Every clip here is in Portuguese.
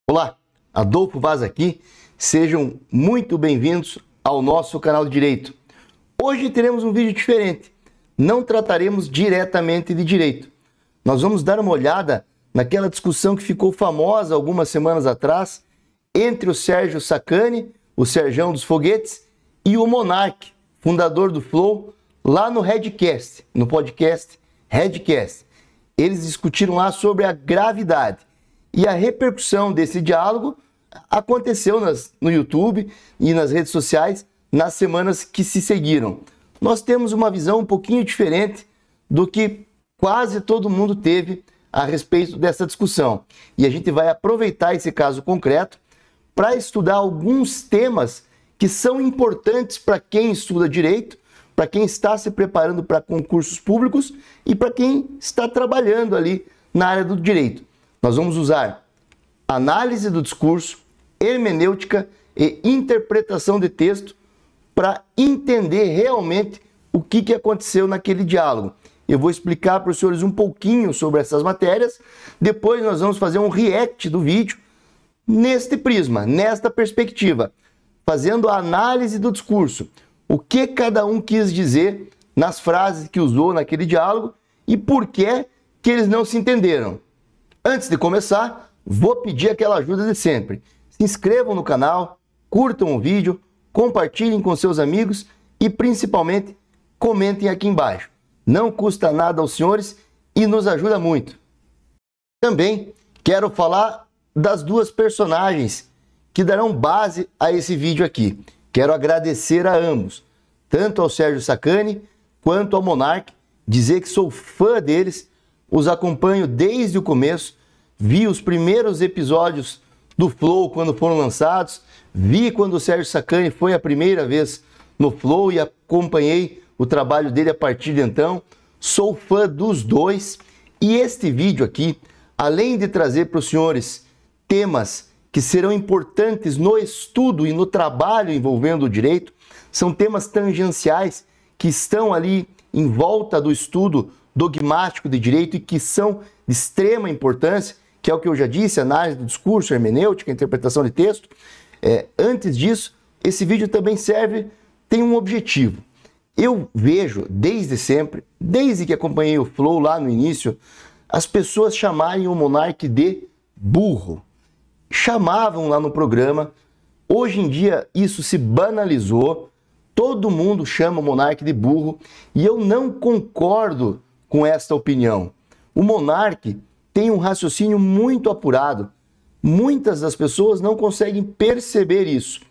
Olá, Adolfo Vaz aqui, sejam muito bem-vindos ao nosso canal de Direito. Hoje teremos um vídeo diferente, não trataremos diretamente de direito. Nós vamos dar uma olhada naquela discussão que ficou famosa algumas semanas atrás entre o Sérgio Sacani, o Serjão dos Foguetes, e o Monark, fundador do Flow, lá no Redcast, no podcast Redcast. Eles discutiram lá sobre a gravidade. E a repercussão desse diálogo aconteceu no YouTube e nas redes sociais nas semanas que se seguiram. Nós temos uma visão um pouquinho diferente do que quase todo mundo teve a respeito dessa discussão. E a gente vai aproveitar esse caso concreto para estudar alguns temas que são importantes para quem estuda direito, para quem está se preparando para concursos públicos e para quem está trabalhando ali na área do direito. Nós vamos usar análise do discurso, hermenêutica e interpretação de texto para entender realmente o que aconteceu naquele diálogo. Eu vou explicar para os senhores um pouquinho sobre essas matérias, depois nós vamos fazer um react do vídeo neste prisma, nesta perspectiva, fazendo a análise do discurso, o que cada um quis dizer nas frases que usou naquele diálogo e por que eles não se entenderam. Antes de começar, vou pedir aquela ajuda de sempre. Se inscrevam no canal, curtam o vídeo, compartilhem com seus amigos e principalmente comentem aqui embaixo. Não custa nada aos senhores e nos ajuda muito. Também quero falar das duas personagens que darão base a esse vídeo aqui. Quero agradecer a ambos, tanto ao Sérgio Sacani quanto ao Monark, dizer que sou fã deles. Os acompanho desde o começo, vi os primeiros episódios do Flow quando foram lançados, vi quando o Sérgio Sacani foi a primeira vez no Flow e acompanhei o trabalho dele a partir de então. Sou fã dos dois e este vídeo aqui, além de trazer para os senhores temas que serão importantes no estudo e no trabalho envolvendo o direito, são temas tangenciais que estão ali em volta do estudo dogmático de direito e que são de extrema importância, que é o que eu já disse, análise do discurso, hermenêutica, interpretação de texto. Antes disso, esse vídeo também tem um objetivo. Eu vejo desde sempre, desde que acompanhei o Flow lá no início, as pessoas chamarem o Monark de burro. Chamavam lá no programa, hoje em dia isso se banalizou, todo mundo chama o Monark de burro e eu não concordo com esta opinião. O Monark tem um raciocínio muito apurado. Muitas das pessoas não conseguem perceber isso.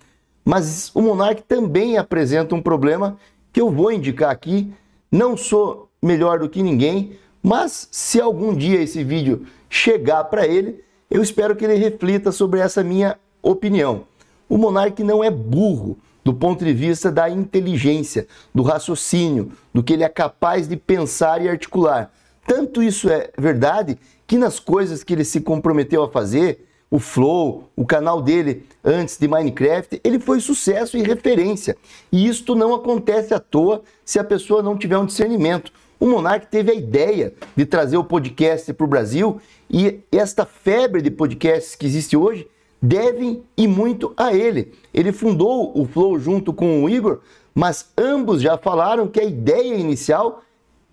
Mas o Monark também apresenta um problema que eu vou indicar aqui. Não sou melhor do que ninguém, mas se algum dia esse vídeo chegar para ele, eu espero que ele reflita sobre essa minha opinião. O Monark não é burro do ponto de vista da inteligência, do raciocínio, do que ele é capaz de pensar e articular. Tanto isso é verdade que nas coisas que ele se comprometeu a fazer, o Flow, o canal dele antes de Minecraft, ele foi sucesso e referência. E isto não acontece à toa se a pessoa não tiver um discernimento. O Monark teve a ideia de trazer o podcast para o Brasil e esta febre de podcasts que existe hoje devem e muito a ele. Ele fundou o Flow junto com o Igor, mas ambos já falaram que a ideia inicial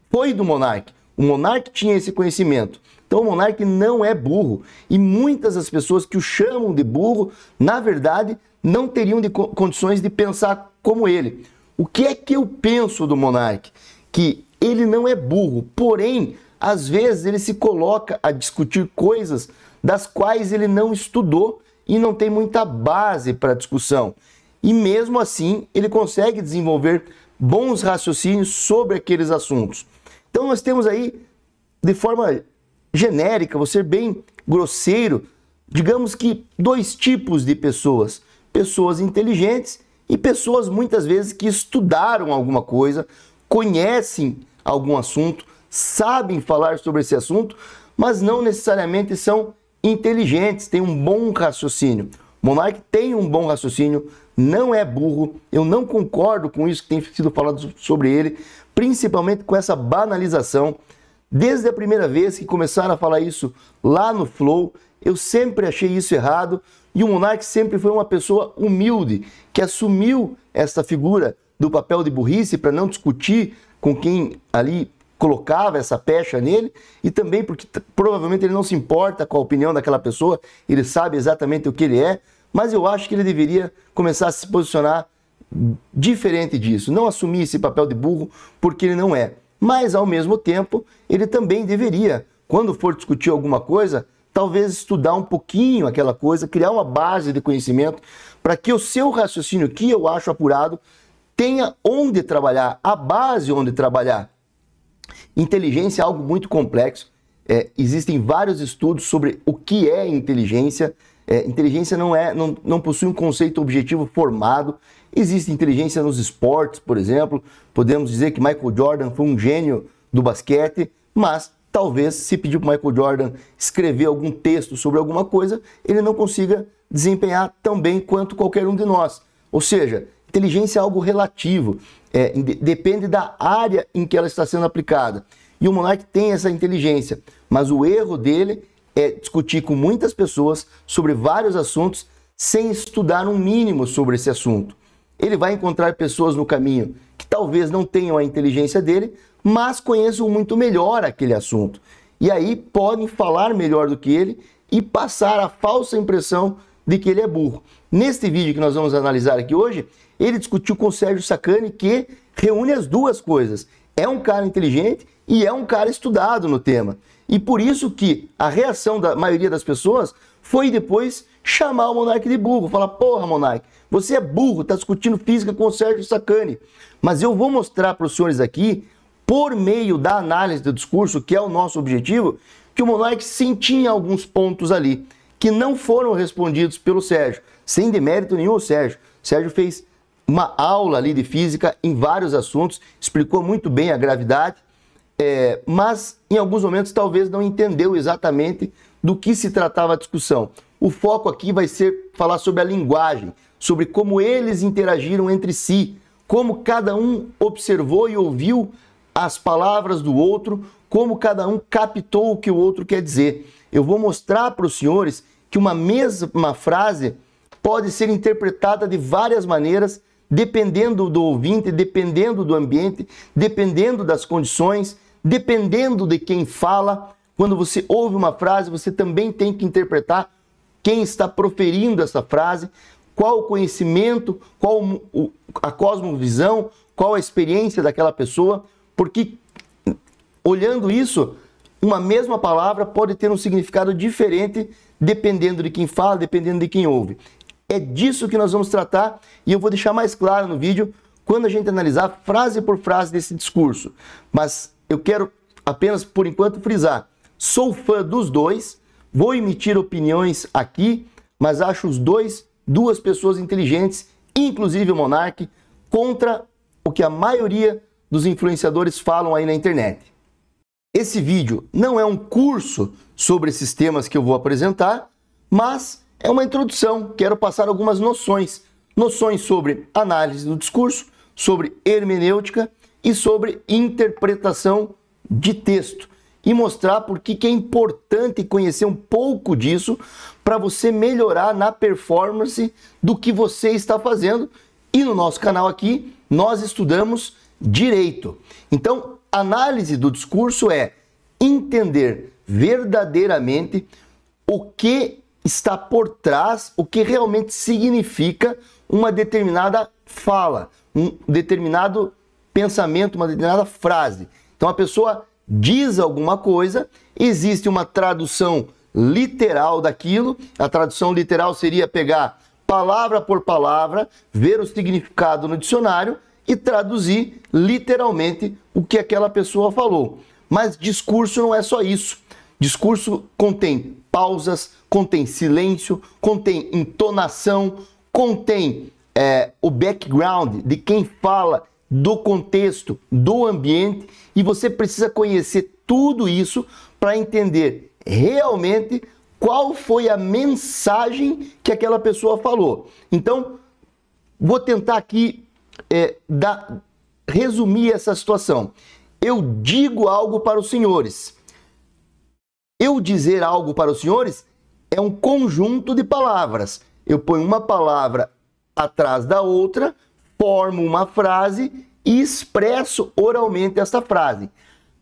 foi do Monark. O Monark tinha esse conhecimento. Então o Monark não é burro. E muitas das pessoas que o chamam de burro, na verdade, não teriam condições de pensar como ele. O que é que eu penso do Monark? Que ele não é burro, porém, às vezes ele se coloca a discutir coisas das quais ele não estudou e não tem muita base para a discussão. E mesmo assim, ele consegue desenvolver bons raciocínios sobre aqueles assuntos. Então nós temos aí, de forma genérica, vou ser bem grosseiro, digamos que dois tipos de pessoas. Pessoas inteligentes e pessoas muitas vezes que estudaram alguma coisa, conhecem algum assunto, sabem falar sobre esse assunto, mas não necessariamente são inteligentes, têm um bom raciocínio. O Monark tem um bom raciocínio, não é burro, eu não concordo com isso que tem sido falado sobre ele, principalmente com essa banalização. Desde a primeira vez que começaram a falar isso lá no Flow, Eu sempre achei isso errado e o Monark sempre foi uma pessoa humilde, que assumiu essa figura do papel de burrice para não discutir com quem ali colocava essa pecha nele, e também porque provavelmente ele não se importa com a opinião daquela pessoa, ele sabe exatamente o que ele é, mas eu acho que ele deveria começar a se posicionar diferente disso, não assumir esse papel de burro porque ele não é. Mas ao mesmo tempo, ele também deveria, quando for discutir alguma coisa, talvez estudar um pouquinho aquela coisa, criar uma base de conhecimento para que o seu raciocínio, que eu acho apurado, tenha onde trabalhar, a base onde trabalhar. Inteligência é algo muito complexo. Existem vários estudos sobre o que é inteligência. Inteligência não possui um conceito objetivo formado. Existe inteligência nos esportes, por exemplo. Podemos dizer que Michael Jordan foi um gênio do basquete, mas talvez, se pedir para Michael Jordan escrever algum texto sobre alguma coisa, ele não consiga desempenhar tão bem quanto qualquer um de nós. Ou seja, inteligência é algo relativo, depende da área em que ela está sendo aplicada. E o Monark tem essa inteligência, mas o erro dele é discutir com muitas pessoas sobre vários assuntos sem estudar um mínimo sobre esse assunto. Ele vai encontrar pessoas no caminho que talvez não tenham a inteligência dele, mas conheçam muito melhor aquele assunto. E aí podem falar melhor do que ele e passar a falsa impressão de que ele é burro. Neste vídeo que nós vamos analisar aqui hoje, ele discutiu com o Sérgio Sacani, que reúne as duas coisas. É um cara inteligente e é um cara estudado no tema. E por isso que a reação da maioria das pessoas foi depois chamar o Monark de burro. Falar, porra, Monark, você é burro, está discutindo física com o Sérgio Sacani. Mas eu vou mostrar para os senhores aqui, por meio da análise do discurso, que é o nosso objetivo, que o Monark sim tinha alguns pontos ali, que não foram respondidos pelo Sérgio, sem demérito nenhum ao Sérgio. O Sérgio fez uma aula ali de física em vários assuntos, explicou muito bem a gravidade, mas em alguns momentos talvez não entendeu exatamente do que se tratava a discussão. O foco aqui vai ser falar sobre a linguagem, sobre como eles interagiram entre si, como cada um observou e ouviu as palavras do outro, como cada um captou o que o outro quer dizer. Eu vou mostrar para os senhores que uma mesma frase pode ser interpretada de várias maneiras, dependendo do ouvinte, dependendo do ambiente, dependendo das condições, dependendo de quem fala. Quando você ouve uma frase, você também tem que interpretar quem está proferindo essa frase, qual o conhecimento, qual a cosmovisão, qual a experiência daquela pessoa, porque olhando isso, uma mesma palavra pode ter um significado diferente dependendo de quem fala, dependendo de quem ouve. É disso que nós vamos tratar e eu vou deixar mais claro no vídeo quando a gente analisar frase por frase desse discurso. Mas eu quero apenas, por enquanto, frisar. Sou fã dos dois, vou emitir opiniões aqui, mas acho os dois duas pessoas inteligentes, inclusive o Monark, contra o que a maioria dos influenciadores falam aí na internet. Esse vídeo não é um curso sobre esses temas que eu vou apresentar, mas é uma introdução. Quero passar algumas noções sobre análise do discurso, sobre hermenêutica e sobre interpretação de texto. E mostrar por que é importante conhecer um pouco disso para você melhorar na performance do que você está fazendo. E no nosso canal aqui, nós estudamos direito. Então, análise do discurso é entender verdadeiramente o que está por trás, o que realmente significa uma determinada fala, um determinado pensamento, uma determinada frase. Então a pessoa diz alguma coisa, existe uma tradução literal daquilo. A tradução literal seria pegar palavra por palavra, ver o significado no dicionário e traduzir literalmente o que aquela pessoa falou. Mas discurso não é só isso. Discurso contém pausas, contém silêncio, contém entonação, contém o background de quem fala, do contexto, do ambiente, e você precisa conhecer tudo isso para entender realmente qual foi a mensagem que aquela pessoa falou. Então, vou tentar aqui resumir essa situação. Eu digo algo para os senhores. Eu dizer algo para os senhores é um conjunto de palavras. Eu ponho uma palavra atrás da outra, formo uma frase e expresso oralmente essa frase.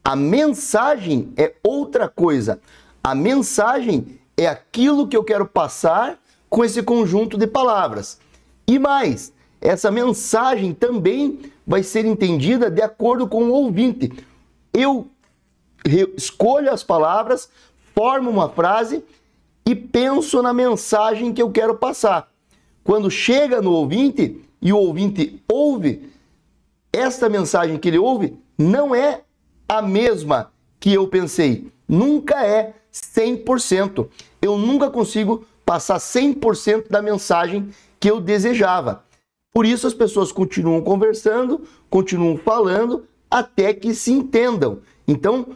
A mensagem é outra coisa. A mensagem é aquilo que eu quero passar com esse conjunto de palavras. E mais, essa mensagem também vai ser entendida de acordo com o ouvinte. Eu escolho as palavras, formo uma frase e penso na mensagem que eu quero passar. Quando chega no ouvinte e o ouvinte ouve, esta mensagem que ele ouve não é a mesma que eu pensei. Nunca é 100%. Eu nunca consigo passar 100% da mensagem que eu desejava. Por isso as pessoas continuam conversando, continuam falando, até que se entendam. Então,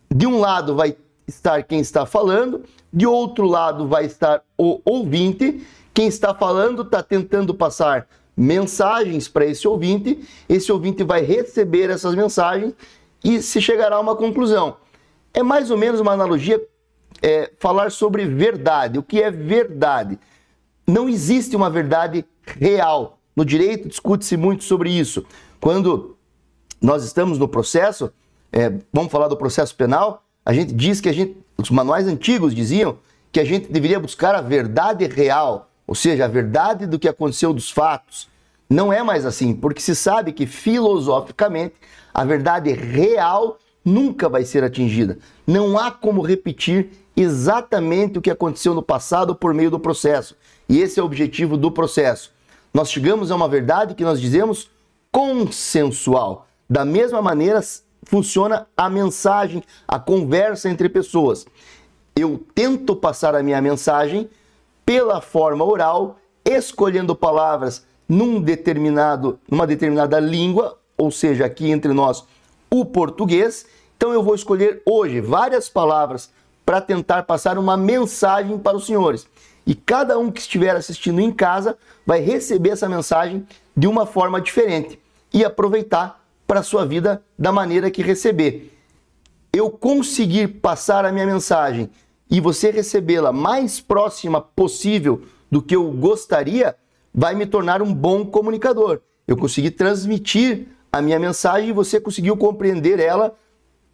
de um lado vai estar quem está falando, de outro lado vai estar o ouvinte. Quem está falando está tentando passar mensagens para esse ouvinte vai receber essas mensagens e se chegará a uma conclusão. É mais ou menos uma analogia falar sobre verdade. O que é verdade? Não existe uma verdade real. No direito discute-se muito sobre isso. Quando nós estamos no processo, vamos falar do processo penal, a gente diz que os manuais antigos diziam que a gente deveria buscar a verdade real, ou seja, a verdade do que aconteceu dos fatos. Não é mais assim, porque se sabe que filosoficamente a verdade real nunca vai ser atingida. Não há como repetir exatamente o que aconteceu no passado por meio do processo. E esse é o objetivo do processo. Nós chegamos a uma verdade que nós dizemos consensual. Da mesma maneira funciona a mensagem, a conversa entre pessoas. Eu tento passar a minha mensagem pela forma oral, escolhendo palavras numa determinada língua, ou seja, aqui entre nós, o português. Então eu vou escolher hoje várias palavras para tentar passar uma mensagem para os senhores. E cada um que estiver assistindo em casa vai receber essa mensagem de uma forma diferente e aproveitar para a sua vida da maneira que receber. Eu conseguir passar a minha mensagem e você recebê-la mais próxima possível do que eu gostaria, vai me tornar um bom comunicador. Eu consegui transmitir a minha mensagem e você conseguiu compreender ela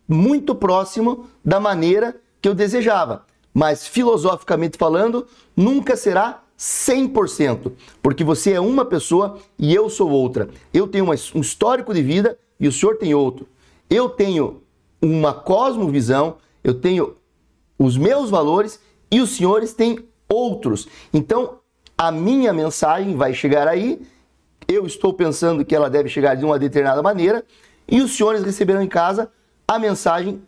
muito próximo da maneira que eu desejava. Mas, filosoficamente falando, nunca será 100%, porque você é uma pessoa e eu sou outra. Eu tenho um histórico de vida e o senhor tem outro. Eu tenho uma cosmovisão, eu tenho os meus valores e os senhores têm outros. Então, a minha mensagem vai chegar aí, eu estou pensando que ela deve chegar de uma determinada maneira e os senhores receberão em casa a mensagem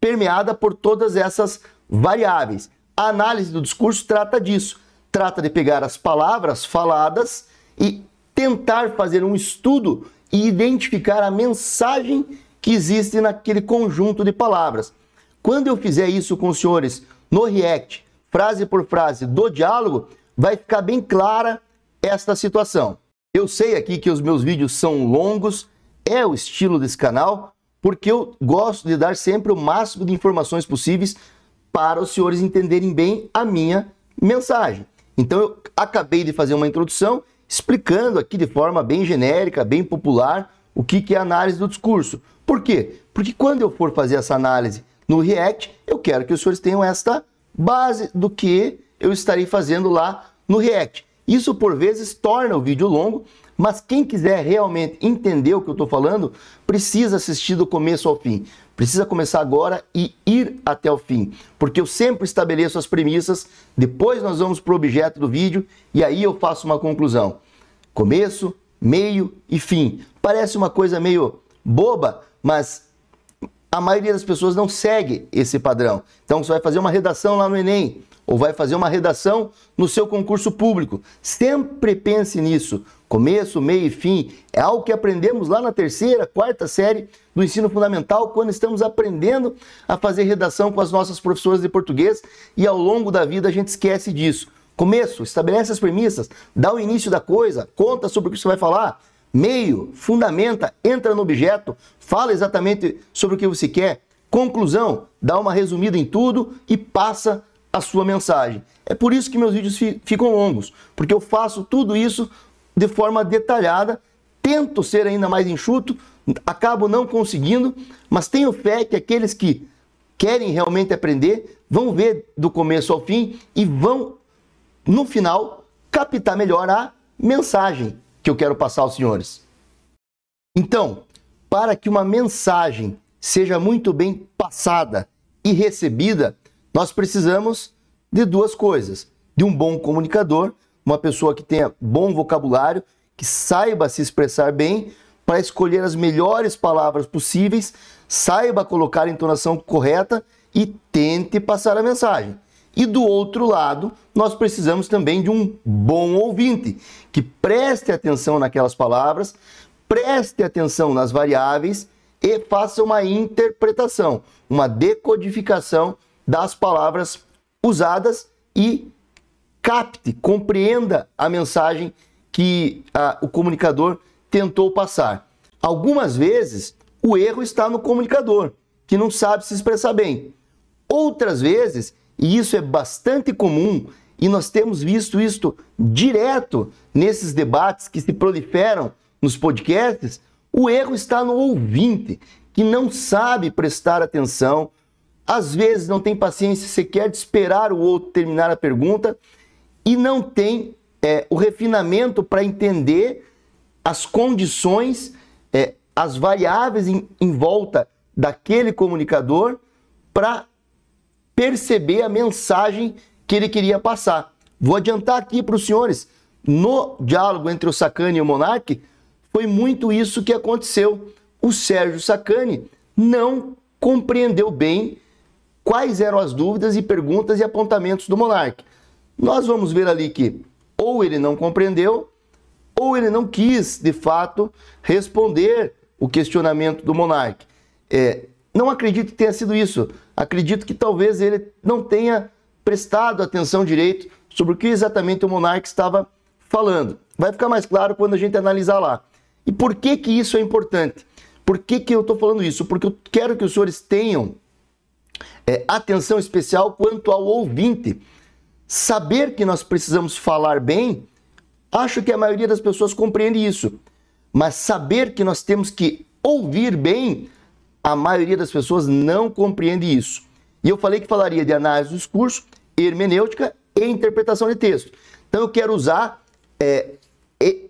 permeada por todas essas variáveis. A análise do discurso trata disso. Trata de pegar as palavras faladas e tentar fazer um estudo e identificar a mensagem que existe naquele conjunto de palavras. Quando eu fizer isso com os senhores no React, frase por frase do diálogo, vai ficar bem clara esta situação. Eu sei aqui que os meus vídeos são longos, é o estilo desse canal, porque eu gosto de dar sempre o máximo de informações possíveis para os senhores entenderem bem a minha mensagem. Então eu acabei de fazer uma introdução explicando aqui de forma bem genérica, bem popular, o que é a análise do discurso. Por quê? Porque quando eu for fazer essa análise no React, eu quero que os senhores tenham esta base do que eu estarei fazendo lá no React. Isso por vezes torna o vídeo longo, mas quem quiser realmente entender o que eu estou falando, precisa assistir do começo ao fim. Precisa começar agora e ir até o fim. Porque eu sempre estabeleço as premissas, depois nós vamos para o objeto do vídeo e aí eu faço uma conclusão. Começo, meio e fim. Parece uma coisa meio boba, mas a maioria das pessoas não segue esse padrão. Então você vai fazer uma redação lá no Enem, ou vai fazer uma redação no seu concurso público. Sempre pense nisso. Começo, meio e fim. É algo que aprendemos lá na terceira, quarta série do ensino fundamental, quando estamos aprendendo a fazer redação com as nossas professoras de português, e ao longo da vida a gente esquece disso. Começo, estabelece as premissas, dá o início da coisa, conta sobre o que você vai falar. Meio, fundamenta, entra no objeto, fala exatamente sobre o que você quer. Conclusão, dá uma resumida em tudo e passa a sua mensagem. É por isso que meus vídeos ficam longos, porque eu faço tudo isso de forma detalhada, tento ser ainda mais enxuto, acabo não conseguindo, mas tenho fé que aqueles que querem realmente aprender vão ver do começo ao fim e vão, no final, captar melhor a mensagem que eu quero passar aos senhores. Então, para que uma mensagem seja muito bem passada e recebida, nós precisamos de duas coisas: de um bom comunicador, uma pessoa que tenha bom vocabulário, que saiba se expressar bem, para escolher as melhores palavras possíveis, saiba colocar a entonação correta e tente passar a mensagem. E do outro lado, nós precisamos também de um bom ouvinte, que preste atenção naquelas palavras, preste atenção nas variáveis e faça uma interpretação, uma decodificação das palavras usadas e capte, compreenda a mensagem que o comunicador tentou passar. Algumas vezes, o erro está no comunicador, que não sabe se expressar bem. Outras vezes, e isso é bastante comum, e nós temos visto isso direto nesses debates que se proliferam nos podcasts, o erro está no ouvinte, que não sabe prestar atenção, às vezes não tem paciência sequer de esperar o outro terminar a pergunta e não tem o refinamento para entender as condições, as variáveis em volta daquele comunicador para perceber a mensagem que ele queria passar. Vou adiantar aqui para os senhores, no diálogo entre o Sacani e o Monark, foi muito isso que aconteceu. O Sérgio Sacani não compreendeu bem quais eram as dúvidas e perguntas e apontamentos do Monark. Nós vamos ver ali que ou ele não compreendeu, ou ele não quis, de fato, responder o questionamento do Monark. Não acredito que tenha sido isso. Acredito que talvez ele não tenha prestado atenção direito sobre o que exatamente o Monark estava falando. Vai ficar mais claro quando a gente analisar lá. E por que que isso é importante? Por que que eu estou falando isso? Porque eu quero que os senhores tenham atenção especial quanto ao ouvinte. Saber que nós precisamos falar bem, acho que a maioria das pessoas compreende isso. Mas saber que nós temos que ouvir bem, a maioria das pessoas não compreende isso. E eu falei que falaria de análise do discurso, hermenêutica e interpretação de texto. Então eu quero usar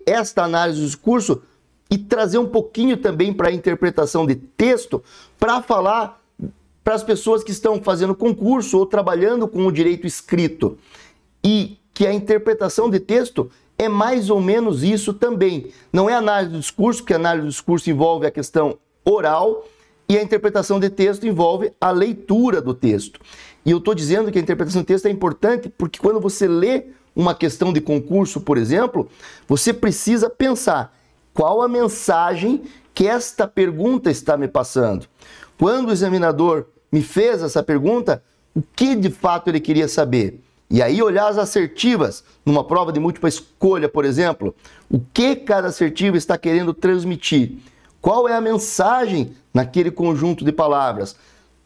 esta análise do discurso e trazer um pouquinho também para a interpretação de texto, para falar para as pessoas que estão fazendo concurso ou trabalhando com o direito escrito. E que a interpretação de texto é mais ou menos isso também. Não é análise do discurso, porque a análise do discurso envolve a questão oral e a interpretação de texto envolve a leitura do texto. E eu estou dizendo que a interpretação de texto é importante porque quando você lê uma questão de concurso, por exemplo, você precisa pensar qual a mensagem que esta pergunta está me passando. Quando o examinador me fez essa pergunta, o que de fato ele queria saber? E aí olhar as assertivas, numa prova de múltipla escolha, por exemplo, o que cada assertiva está querendo transmitir? Qual é a mensagem naquele conjunto de palavras?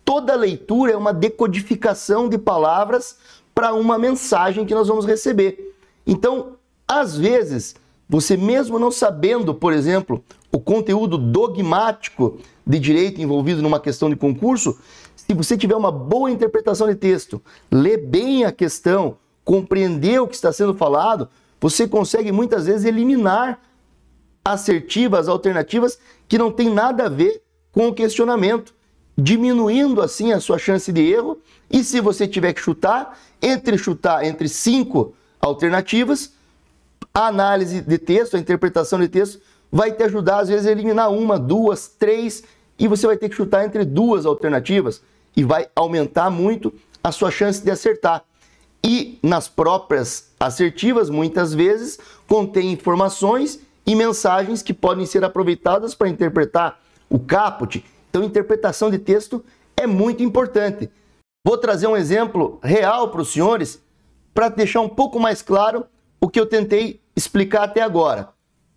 Toda leitura é uma decodificação de palavras para uma mensagem que nós vamos receber. Então, às vezes, você mesmo não sabendo, por exemplo, o conteúdo dogmático de direito envolvido numa questão de concurso, se você tiver uma boa interpretação de texto, ler bem a questão, compreender o que está sendo falado, você consegue muitas vezes eliminar assertivas, alternativas que não tem nada a ver com o questionamento, diminuindo assim a sua chance de erro. E se você tiver que chutar entre 5 alternativas, a análise de texto, a interpretação de texto vai te ajudar às vezes a eliminar 1, 2, 3 e você vai ter que chutar entre 2 alternativas e vai aumentar muito a sua chance de acertar. E nas próprias assertivas, muitas vezes, contém informações e mensagens que podem ser aproveitadas para interpretar o caput. Então, interpretação de texto é muito importante. Vou trazer um exemplo real para os senhores para deixar um pouco mais claro o que eu tentei explicar até agora.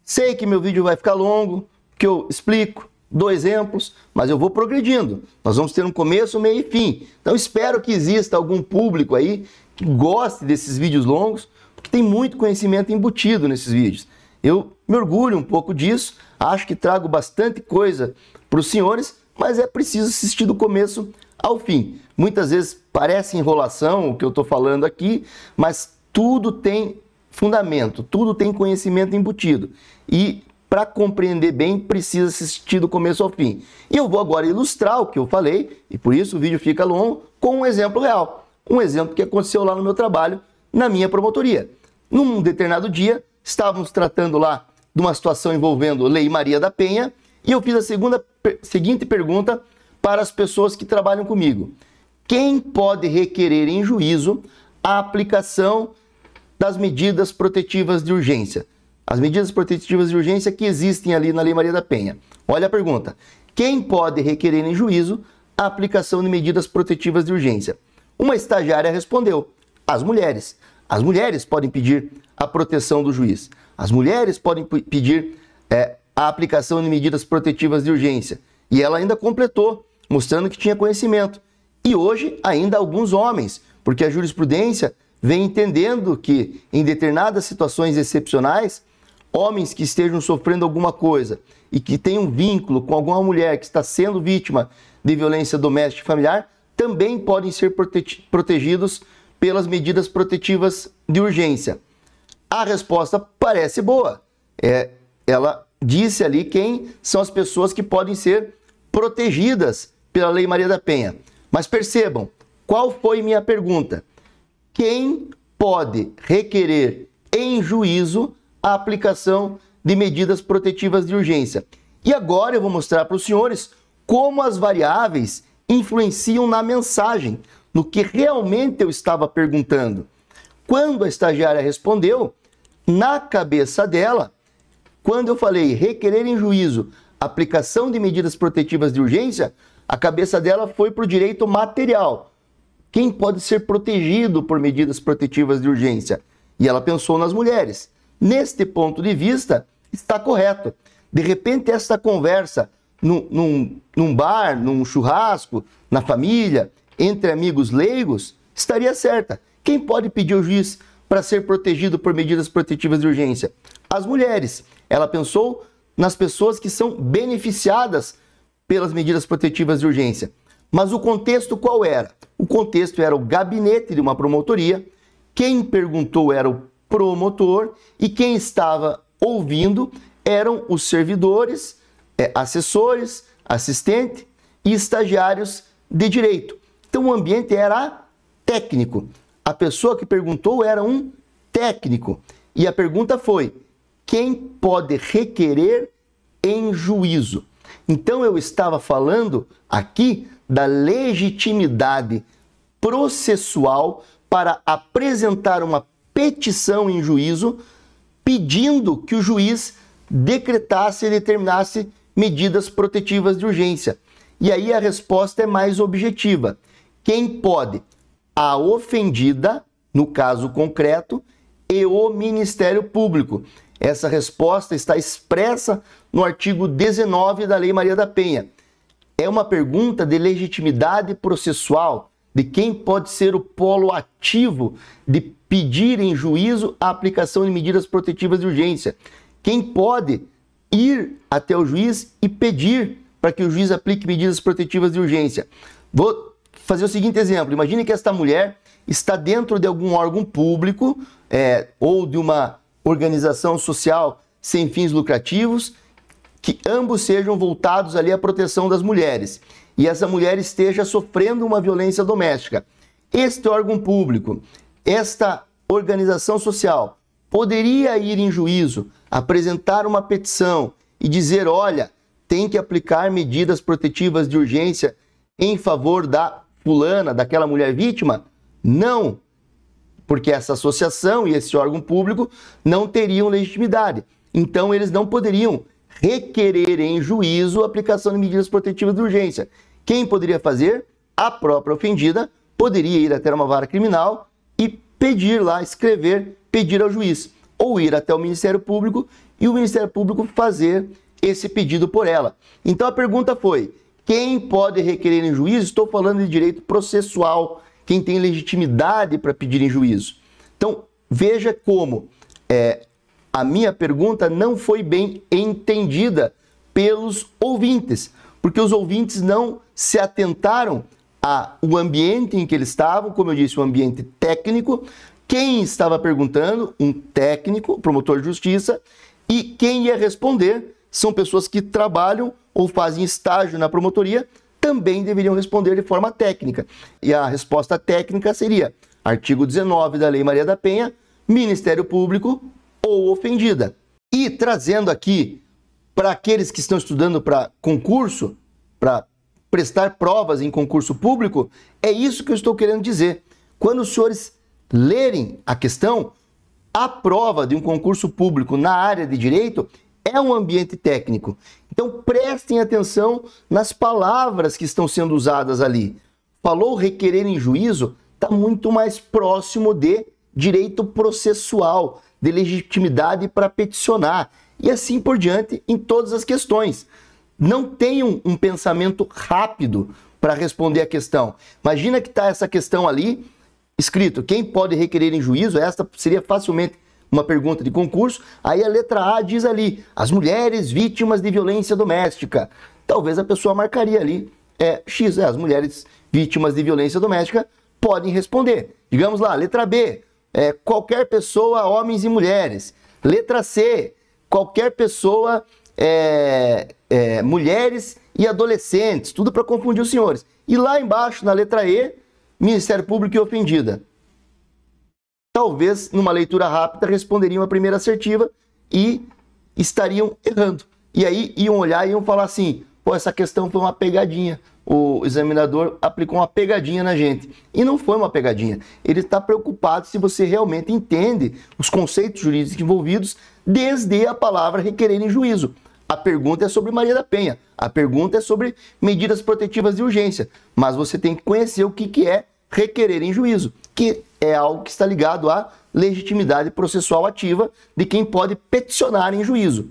Sei que meu vídeo vai ficar longo, que eu explico, dou exemplos, mas eu vou progredindo. Nós vamos ter um começo, meio e fim. Então espero que exista algum público aí que goste desses vídeos longos, porque tem muito conhecimento embutido nesses vídeos. Eu me orgulho um pouco disso, acho que trago bastante coisa para os senhores, mas é preciso assistir do começo ao fim. Muitas vezes parece enrolação o que eu estou falando aqui, mas tudo tem fundamento, tudo tem conhecimento embutido. E para compreender bem, precisa assistir do começo ao fim. E eu vou agora ilustrar o que eu falei, e por isso o vídeo fica longo, com um exemplo real. Um exemplo que aconteceu lá no meu trabalho, na minha promotoria. Num determinado dia, estávamos tratando lá de uma situação envolvendo Lei Maria da Penha, e eu fiz a seguinte pergunta para as pessoas que trabalham comigo. Quem pode requerer em juízo a aplicação das medidas protetivas de urgência? As medidas protetivas de urgência que existem ali na Lei Maria da Penha. Olha a pergunta. Quem pode requerer em juízo a aplicação de medidas protetivas de urgência? Uma estagiária respondeu: as mulheres. As mulheres podem pedir a proteção do juiz. As mulheres podem pedir a aplicação de medidas protetivas de urgência. E ela ainda completou, mostrando que tinha conhecimento. E hoje ainda alguns homens, porque a jurisprudência vem entendendo que em determinadas situações excepcionais, homens que estejam sofrendo alguma coisa e que tenham um vínculo com alguma mulher que está sendo vítima de violência doméstica e familiar, também podem ser protegidos pelas medidas protetivas de urgência. A resposta parece boa. Ela disse ali quem são as pessoas que podem ser protegidas pela Lei Maria da Penha. Mas percebam, qual foi minha pergunta? Quem pode requerer em juízo a aplicação de medidas protetivas de urgência? E agora eu vou mostrar para os senhores como as variáveis influenciam na mensagem, no que realmente eu estava perguntando. Quando a estagiária respondeu, na cabeça dela, quando eu falei requerer em juízo aplicação de medidas protetivas de urgência, a cabeça dela foi para o direito material. Quem pode ser protegido por medidas protetivas de urgência? E ela pensou nas mulheres. Neste ponto de vista, está correto. De repente, esta conversa num bar, num churrasco, na família, entre amigos leigos, estaria certa. Quem pode pedir ao juiz para ser protegido por medidas protetivas de urgência? As mulheres. Ela pensou nas pessoas que são beneficiadas pelas medidas protetivas de urgência. Mas o contexto qual era? O contexto era o gabinete de uma promotoria, quem perguntou era o promotor e quem estava ouvindo eram os servidores, assessores, assistentes e estagiários de direito. Então o ambiente era técnico. A pessoa que perguntou era um técnico. E a pergunta foi: quem pode requerer em juízo? Então eu estava falando aqui da legitimidade processual para apresentar uma petição em juízo pedindo que o juiz decretasse e determinasse medidas protetivas de urgência. E aí a resposta é mais objetiva. Quem pode? A ofendida, no caso concreto, e o Ministério Público. Essa resposta está expressa no artigo 19 da Lei Maria da Penha. É uma pergunta de legitimidade processual, de quem pode ser o polo ativo de pedir em juízo a aplicação de medidas protetivas de urgência. Quem pode ir até o juiz e pedir para que o juiz aplique medidas protetivas de urgência. Vou fazer o seguinte exemplo. Imagine que esta mulher está dentro de algum órgão público ou de uma organização social sem fins lucrativos, que ambos sejam voltados ali à proteção das mulheres. E essa mulher esteja sofrendo uma violência doméstica. Este órgão público, esta organização social, poderia ir em juízo, apresentar uma petição e dizer: olha, tem que aplicar medidas protetivas de urgência em favor da fulana, daquela mulher vítima? Não, porque essa associação e esse órgão público não teriam legitimidade. Então, eles não poderiam requerer em juízo a aplicação de medidas protetivas de urgência. Quem poderia fazer? A própria ofendida poderia ir até uma vara criminal e pedir lá, escrever, pedir ao juiz. Ou ir até o Ministério Público e o Ministério Público fazer esse pedido por ela. Então a pergunta foi: quem pode requerer em juízo? Estou falando de direito processual, quem tem legitimidade para pedir em juízo. Então veja como a minha pergunta não foi bem entendida pelos ouvintes, porque os ouvintes não se atentaram ao ambiente em que eles estavam, como eu disse, um ambiente técnico. Quem estava perguntando? Um técnico, promotor de justiça, e quem ia responder são pessoas que trabalham ou fazem estágio na promotoria, também deveriam responder de forma técnica. E a resposta técnica seria: artigo 19 da Lei Maria da Penha, Ministério Público ou ofendida. E trazendo aqui para aqueles que estão estudando para concurso, para prestar provas em concurso público, é isso que eu estou querendo dizer. Quando os senhores lerem a questão, a prova de um concurso público na área de direito é um ambiente técnico. Então prestem atenção nas palavras que estão sendo usadas ali. Falou requerer em juízo, está muito mais próximo de direito processual, de legitimidade para peticionar, e assim por diante em todas as questões. Não tenham um pensamento rápido para responder a questão. Imagina que está essa questão ali, escrito: quem pode requerer em juízo? Esta seria facilmente uma pergunta de concurso. Aí a letra A diz ali: as mulheres vítimas de violência doméstica. Talvez a pessoa marcaria ali X, as mulheres vítimas de violência doméstica podem responder. Digamos lá, letra B, qualquer pessoa, homens e mulheres. Letra C, qualquer pessoa, mulheres e adolescentes. Tudo para confundir os senhores. E lá embaixo, na letra E, Ministério Público e ofendida. Talvez, numa leitura rápida, responderiam a primeira assertiva e estariam errando. E aí iam olhar e iam falar assim: pô, essa questão foi uma pegadinha. O examinador aplicou uma pegadinha na gente. E não foi uma pegadinha. Ele está preocupado se você realmente entende os conceitos jurídicos envolvidos desde a palavra requerer em juízo. A pergunta é sobre Maria da Penha. A pergunta é sobre medidas protetivas de urgência. Mas você tem que conhecer o que é requerer em juízo, que é algo que está ligado à legitimidade processual ativa de quem pode peticionar em juízo.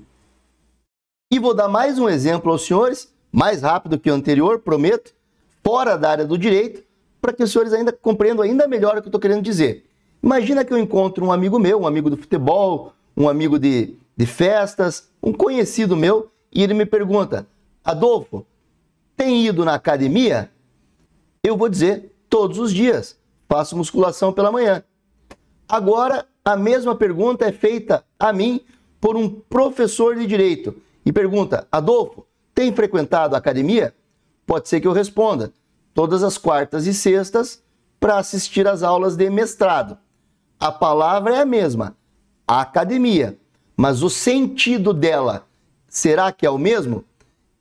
E vou dar mais um exemplo aos senhores, mais rápido que o anterior, prometo, fora da área do direito, para que os senhores ainda compreendam ainda melhor o que eu estou querendo dizer. Imagina que eu encontro um amigo meu, um amigo do futebol, um amigo de festas, um conhecido meu, e ele me pergunta: Adolfo, tem ido na academia? Eu vou dizer: todos os dias, faço musculação pela manhã. Agora, a mesma pergunta é feita a mim por um professor de direito e pergunta: Adolfo, tem frequentado a academia? Pode ser que eu responda: todas as quartas e sextas para assistir às aulas de mestrado. A palavra é a mesma, academia, mas o sentido dela, será que é o mesmo?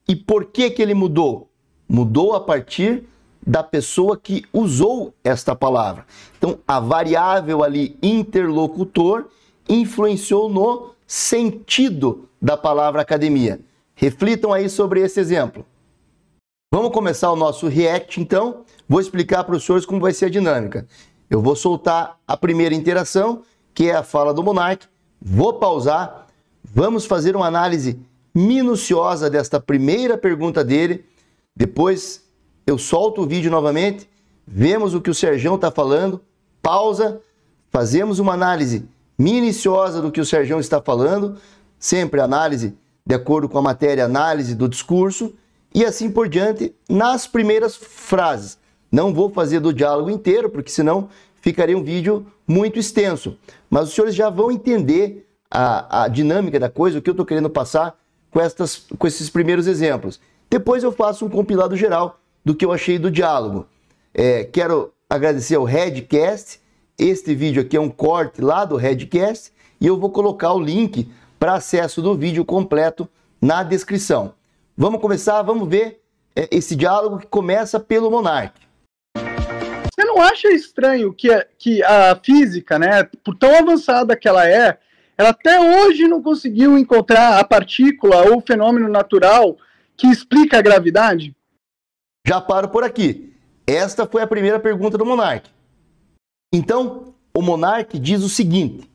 E por que ele mudou? Mudou a partir da pessoa que usou esta palavra. Então, a variável ali, interlocutor, influenciou no sentido da palavra academia. Reflitam aí sobre esse exemplo. Vamos começar o nosso react, então. Vou explicar para os senhores como vai ser a dinâmica. Eu vou soltar a primeira interação, que é a fala do monarca. Vou pausar. Vamos fazer uma análise minuciosa desta primeira pergunta dele. Depois eu solto o vídeo novamente, vemos o que o Serjão está falando, pausa, fazemos uma análise minuciosa do que o Serjão está falando, sempre análise de acordo com a matéria, análise do discurso, e assim por diante nas primeiras frases. Não vou fazer do diálogo inteiro, porque senão ficaria um vídeo muito extenso. Mas os senhores já vão entender a dinâmica da coisa, o que eu estou querendo passar com esses primeiros exemplos. Depois eu faço um compilado geral do que eu achei do diálogo. Quero agradecer ao Redcast. Este vídeo aqui é um corte lá do Redcast e eu vou colocar o link para acesso do vídeo completo na descrição. Vamos começar, vamos ver esse diálogo que começa pelo monarca. Você não acha estranho que a física, né, por tão avançada que ela até hoje não conseguiu encontrar a partícula ou o fenômeno natural que explica a gravidade? Já paro por aqui. Esta foi a primeira pergunta do monarca. Então, o monarca diz o seguinte: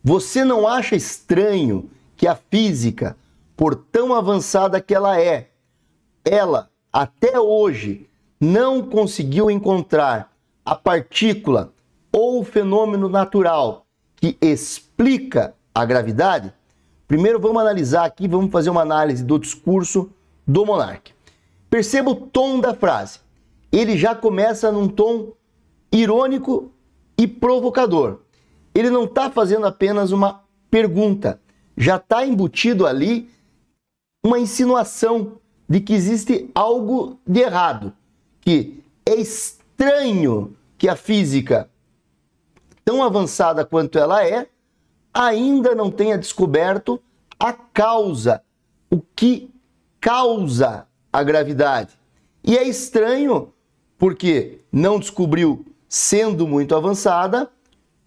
você não acha estranho que a física, por tão avançada que ela até hoje não conseguiu encontrar a partícula ou o fenômeno natural que explica a gravidade. Primeiro vamos analisar aqui, vamos fazer uma análise do discurso do monarca. Perceba o tom da frase. Ele já começa num tom irônico e provocador. Ele não está fazendo apenas uma pergunta, já está embutido ali uma insinuação de que existe algo de errado, que é estranho que a física, tão avançada quanto ela é, ainda não tenha descoberto a causa, o que causa a gravidade. E é estranho porque não descobriu sendo muito avançada,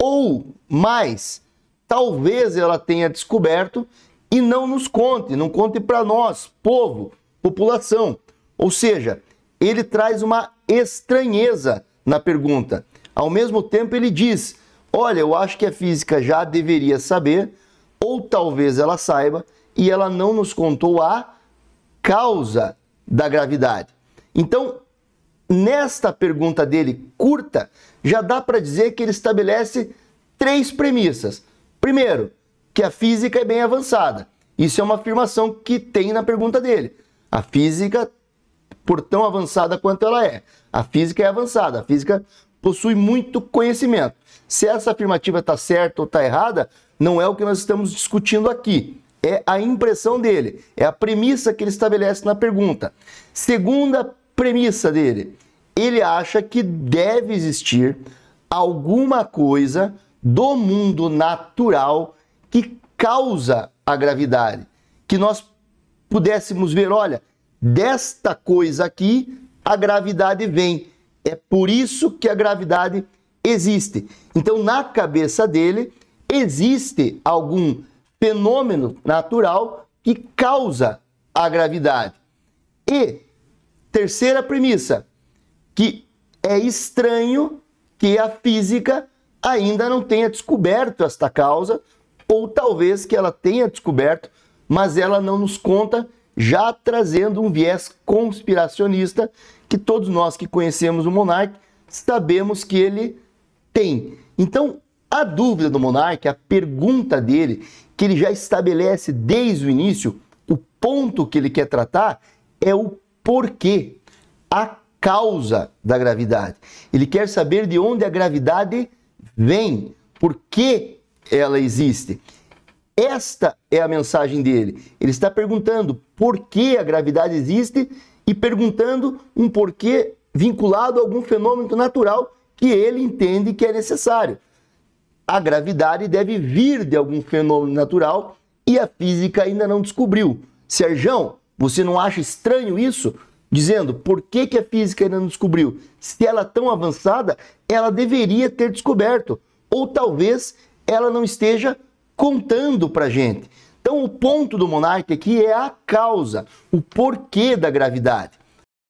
ou mais, talvez ela tenha descoberto e não nos conte, não conte para nós, povo, população. Ou seja, ele traz uma estranheza na pergunta. Ao mesmo tempo ele diz, olha, eu acho que a física já deveria saber, ou talvez ela saiba, e ela não nos contou a causa da gravidade. Então, nesta pergunta dele curta, já dá para dizer que ele estabelece 3 premissas. Primeiro, que a física é bem avançada. Isso é uma afirmação que tem na pergunta dele. A física, por tão avançada quanto ela é, a física é avançada, a física possui muito conhecimento. Se essa afirmativa está certa ou está errada, não é o que nós estamos discutindo aqui. É a impressão dele, é a premissa que ele estabelece na pergunta. Segunda premissa dele, ele acha que deve existir alguma coisa do mundo natural que causa a gravidade. Que nós pudéssemos ver, olha, desta coisa aqui a gravidade vem. É por isso que a gravidade existe. Então, na cabeça dele, existe algum fenômeno natural que causa a gravidade. E terceira premissa, que é estranho que a física ainda não tenha descoberto esta causa, ou talvez que ela tenha descoberto, mas ela não nos conta, já trazendo um viés conspiracionista que todos nós que conhecemos o monarca sabemos que ele tem. Então, a dúvida do monarca, a pergunta dele, que ele já estabelece desde o início, o ponto que ele quer tratar é o porquê, a causa da gravidade. Ele quer saber de onde a gravidade vem, por que ela existe. Esta é a mensagem dele. Ele está perguntando por que a gravidade existe e perguntando um porquê vinculado a algum fenômeno natural que ele entende que é necessário. A gravidade deve vir de algum fenômeno natural e a física ainda não descobriu. Serjão, você não acha estranho isso? Dizendo, por que a física ainda não descobriu? Se ela é tão avançada, ela deveria ter descoberto. Ou talvez ela não esteja contando para a gente. Então, o ponto do monarca aqui é a causa, o porquê da gravidade.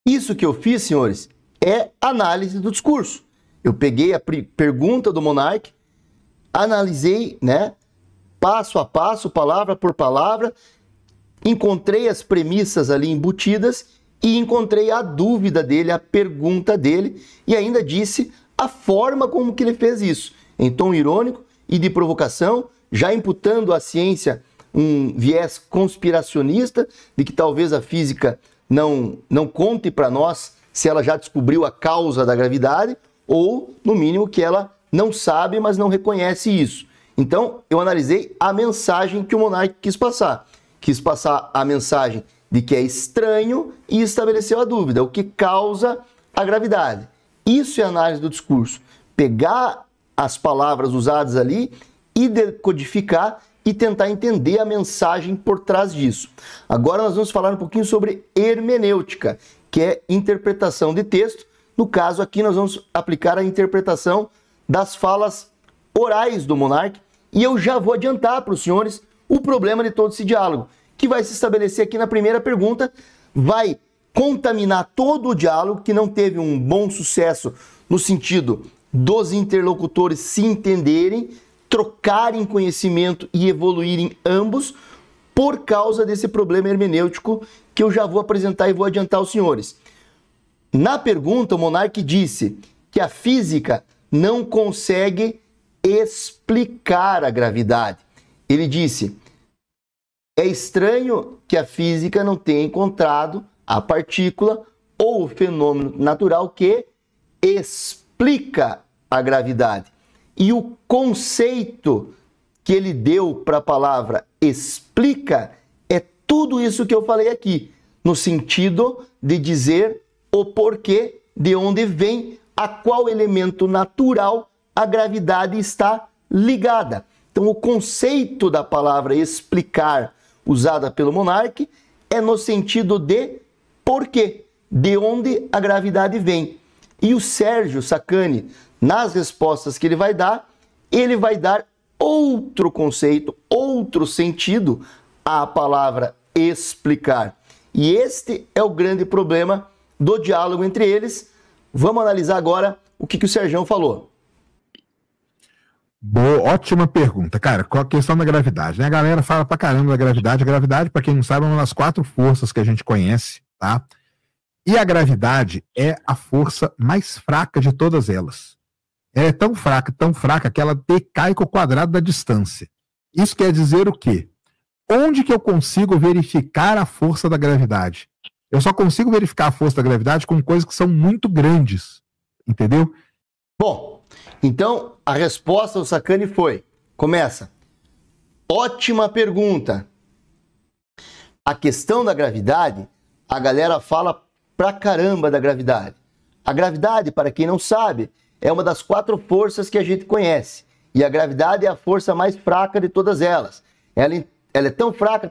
Isso que eu fiz, senhores, é análise do discurso. Eu peguei a pergunta do monarca, analisei, né, passo a passo, palavra por palavra, encontrei as premissas ali embutidas e encontrei a dúvida dele, a pergunta dele, e ainda disse a forma como que ele fez isso, em tom irônico e de provocação, já imputando à ciência um viés conspiracionista de que talvez a física não conte para nós se ela já descobriu a causa da gravidade, ou, no mínimo, que ela não sabe, mas não reconhece isso. Então, eu analisei a mensagem que o monarca quis passar. Quis passar a mensagem de que é estranho e estabeleceu a dúvida, o que causa a gravidade. Isso é análise do discurso. Pegar as palavras usadas ali e decodificar e tentar entender a mensagem por trás disso. Agora nós vamos falar um pouquinho sobre hermenêutica, que é interpretação de texto. No caso aqui nós vamos aplicar a interpretação das falas orais do monarca, e eu já vou adiantar para os senhores o problema de todo esse diálogo, que vai se estabelecer aqui na primeira pergunta, vai contaminar todo o diálogo, que não teve um bom sucesso no sentido dos interlocutores se entenderem, trocarem conhecimento e evoluírem ambos, por causa desse problema hermenêutico que eu já vou apresentar e vou adiantar aos senhores. Na pergunta, o monarca disse que a física não consegue explicar a gravidade. Ele disse: é estranho que a física não tenha encontrado a partícula ou o fenômeno natural que explica a gravidade. E o conceito que ele deu para a palavra explica é tudo isso que eu falei aqui, no sentido de dizer o porquê, de onde vem, a qual elemento natural a gravidade está ligada. Então, o conceito da palavra explicar, usada pelo monarca, é no sentido de porquê, de onde a gravidade vem. E o Sérgio Sacani, nas respostas que ele vai dar outro conceito, outro sentido à palavra explicar. E este é o grande problema do diálogo entre eles. Vamos analisar agora o que o Sérgio falou. Boa, ótima pergunta. Cara, qual a questão da gravidade, né? A galera fala pra caramba da gravidade. A gravidade, para quem não sabe, é uma das 4 forças que a gente conhece, tá? E a gravidade é a força mais fraca de todas elas. Ela é tão fraca, que ela decai com o quadrado da distância. Isso quer dizer o quê? Onde que eu consigo verificar a força da gravidade? Eu só consigo verificar a força da gravidade com coisas que são muito grandes, entendeu? Bom, então a resposta do Sacani foi, começa, ótima pergunta. A questão da gravidade, a galera fala pra caramba da gravidade. A gravidade, para quem não sabe, é uma das 4 forças que a gente conhece. E a gravidade é a força mais fraca de todas elas. Ela é tão fraca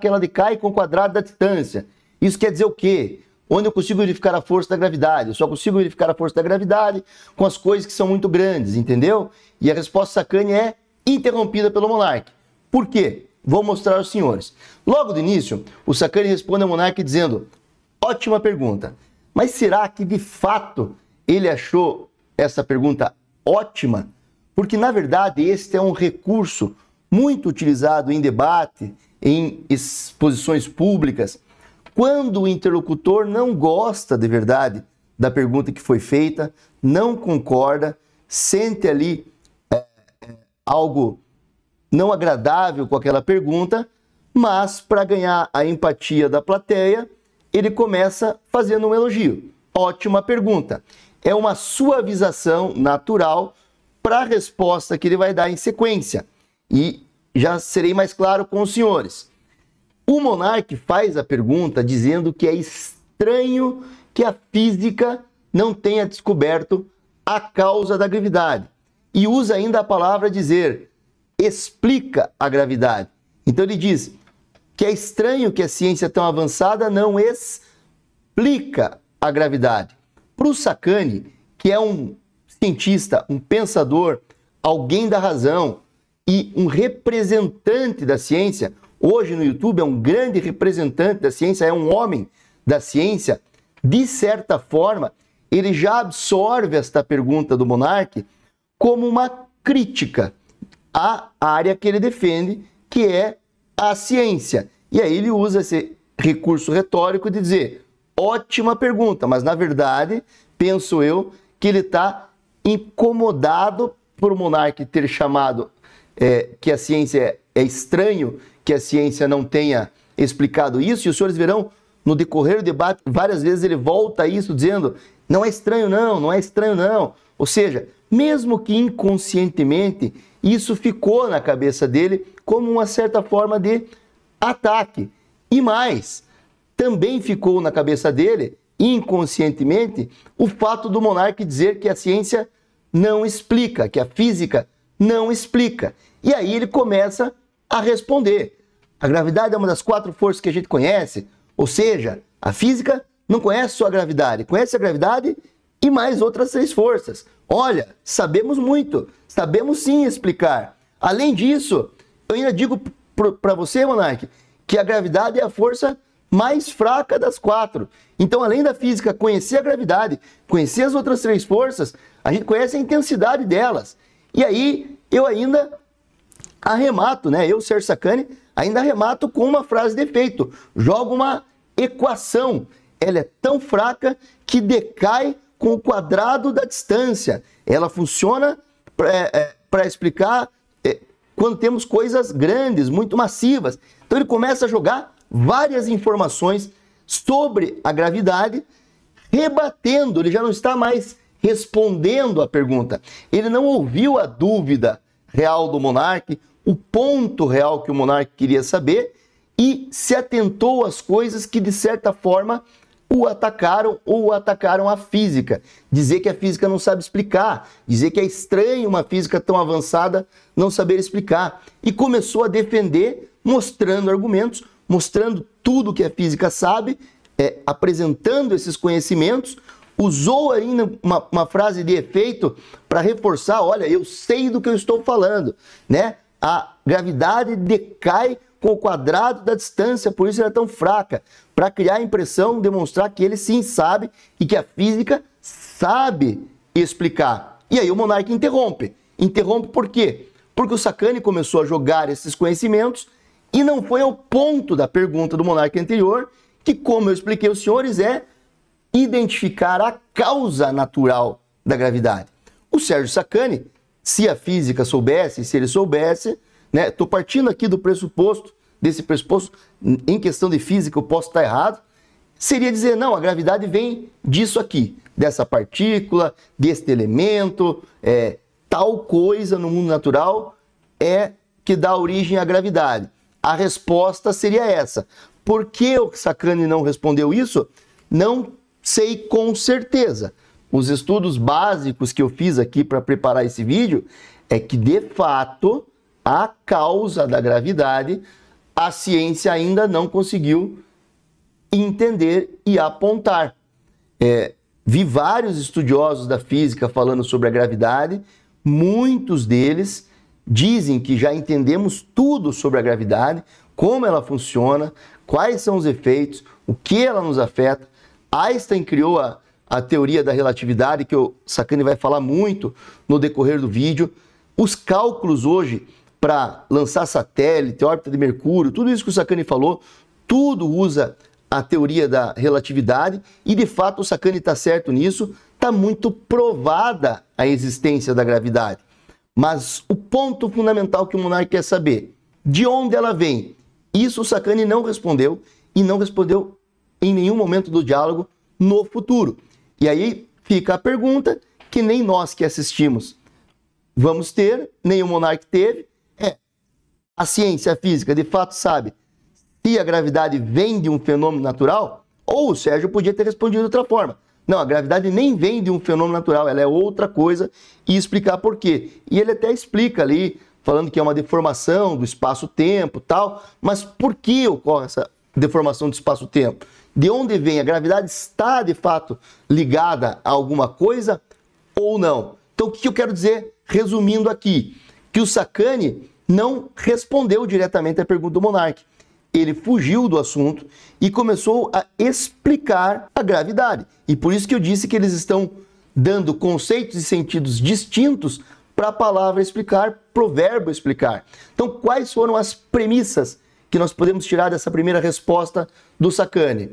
que ela decai com o quadrado da distância. Isso quer dizer o quê? Onde eu consigo verificar a força da gravidade? Eu só consigo verificar a força da gravidade com as coisas que são muito grandes, entendeu? E a resposta Sacani é interrompida pelo monarca. Por quê? Vou mostrar aos senhores. Logo do início, o Sacani responde ao monarca dizendo: ótima pergunta, mas será que de fato ele achou essa pergunta ótima? Porque na verdade este é um recurso muito utilizado em debate, em exposições públicas, quando o interlocutor não gosta de verdade da pergunta que foi feita, não concorda, sente ali algo não agradável com aquela pergunta, mas para ganhar a empatia da plateia, ele começa fazendo um elogio. Ótima pergunta. É uma suavização natural para a resposta que ele vai dar em sequência. E já serei mais claro com os senhores. O monarca faz a pergunta dizendo que é estranho que a física não tenha descoberto a causa da gravidade. E usa ainda a palavra dizer, explica a gravidade. Então ele diz que é estranho que a ciência tão avançada não explica a gravidade. Para o Sacani, que é um cientista, um pensador, alguém da razão e um representante da ciência, hoje no YouTube é um grande representante da ciência, é um homem da ciência, de certa forma, ele já absorve esta pergunta do monarca como uma crítica à área que ele defende, que é a ciência. E aí ele usa esse recurso retórico de dizer, ótima pergunta, mas na verdade, penso eu, que ele está incomodado por o monarca ter chamado que a ciência é estranho, que a ciência não tenha explicado isso, e os senhores verão, no decorrer do debate, várias vezes ele volta a isso dizendo, não é estranho não, não é estranho não. Ou seja, mesmo que inconscientemente, isso ficou na cabeça dele como uma certa forma de ataque. E mais, também ficou na cabeça dele, inconscientemente, o fato do monarca dizer que a ciência não explica, que a física não explica. E aí ele começa a responder. A gravidade é uma das 4 forças que a gente conhece, ou seja, a física não conhece só a gravidade, conhece a gravidade e mais outras 3 forças. Olha, sabemos muito, sabemos sim explicar. Além disso, eu ainda digo para você, monarca, que a gravidade é a força mais fraca das 4. Então, além da física conhecer a gravidade, conhecer as outras 3 forças, a gente conhece a intensidade delas. E aí, eu ainda arremato, né? Eu, Sérgio Sacani, ainda arremato com uma frase de efeito. Jogo uma equação. Ela é tão fraca que decai com o quadrado da distância. Ela funciona para explicar quando temos coisas grandes, muito massivas. Então ele começa a jogar várias informações sobre a gravidade, rebatendo. Ele já não está mais respondendo a pergunta. Ele não ouviu a dúvida real do monarca, o ponto real que o monarca queria saber, e se atentou às coisas que, de certa forma, o atacaram ou atacaram a física. Dizer que a física não sabe explicar, dizer que é estranho uma física tão avançada não saber explicar. E começou a defender, mostrando argumentos, mostrando tudo que a física sabe, apresentando esses conhecimentos. Usou ainda uma frase de efeito para reforçar, olha, eu sei do que eu estou falando, né? A gravidade decai com o quadrado da distância, por isso ela é tão fraca, para criar a impressão, demonstrar que ele sim sabe e que a física sabe explicar. E aí o monarca interrompe. Interrompe por quê? Porque o Sacani começou a jogar esses conhecimentos e não foi ao ponto da pergunta do monarca anterior, que, como eu expliquei aos senhores, é identificar a causa natural da gravidade. O Sérgio Sacani, se a física soubesse, se ele soubesse, né, estou partindo aqui do pressuposto, desse pressuposto, em questão de física eu posso estar errado, seria dizer, não, a gravidade vem disso aqui, dessa partícula, deste elemento, tal coisa no mundo natural é que dá origem à gravidade. A resposta seria essa. Por que o Sacani não respondeu isso? Não sei com certeza. Os estudos básicos que eu fiz aqui para preparar esse vídeo é que, de fato, a causa da gravidade a ciência ainda não conseguiu entender e apontar. Vi vários estudiosos da física falando sobre a gravidade, muitos deles dizem que já entendemos tudo sobre a gravidade, como ela funciona, quais são os efeitos, o que ela nos afeta. Einstein criou a teoria da relatividade, que o Sacani vai falar muito no decorrer do vídeo. Os cálculos hoje para lançar satélite, órbita de Mercúrio, tudo isso que o Sacani falou, tudo usa a teoria da relatividade e, de fato, o Sacani está certo nisso, está muito provada a existência da gravidade. Mas o ponto fundamental que o monarca quer saber, de onde ela vem? Isso o Sacani não respondeu e não respondeu em nenhum momento do diálogo no futuro. E aí fica a pergunta que nem nós que assistimos vamos ter, nem o monarca teve. A ciência, a física, de fato sabe se a gravidade vem de um fenômeno natural? Ou o Sérgio podia ter respondido de outra forma. Não, a gravidade nem vem de um fenômeno natural, ela é outra coisa, e explicar por quê. E ele até explica ali, falando que é uma deformação do espaço-tempo e tal, mas por que ocorre essa deformação do espaço-tempo? De onde vem? A gravidade está, de fato, ligada a alguma coisa ou não? Então, o que eu quero dizer, resumindo aqui? Que o Sacani não respondeu diretamente à pergunta do monarca. Ele fugiu do assunto e começou a explicar a gravidade. E por isso que eu disse que eles estão dando conceitos e sentidos distintos para a palavra explicar, para o verbo explicar. Então, quais foram as premissas que nós podemos tirar dessa primeira resposta do Sacani?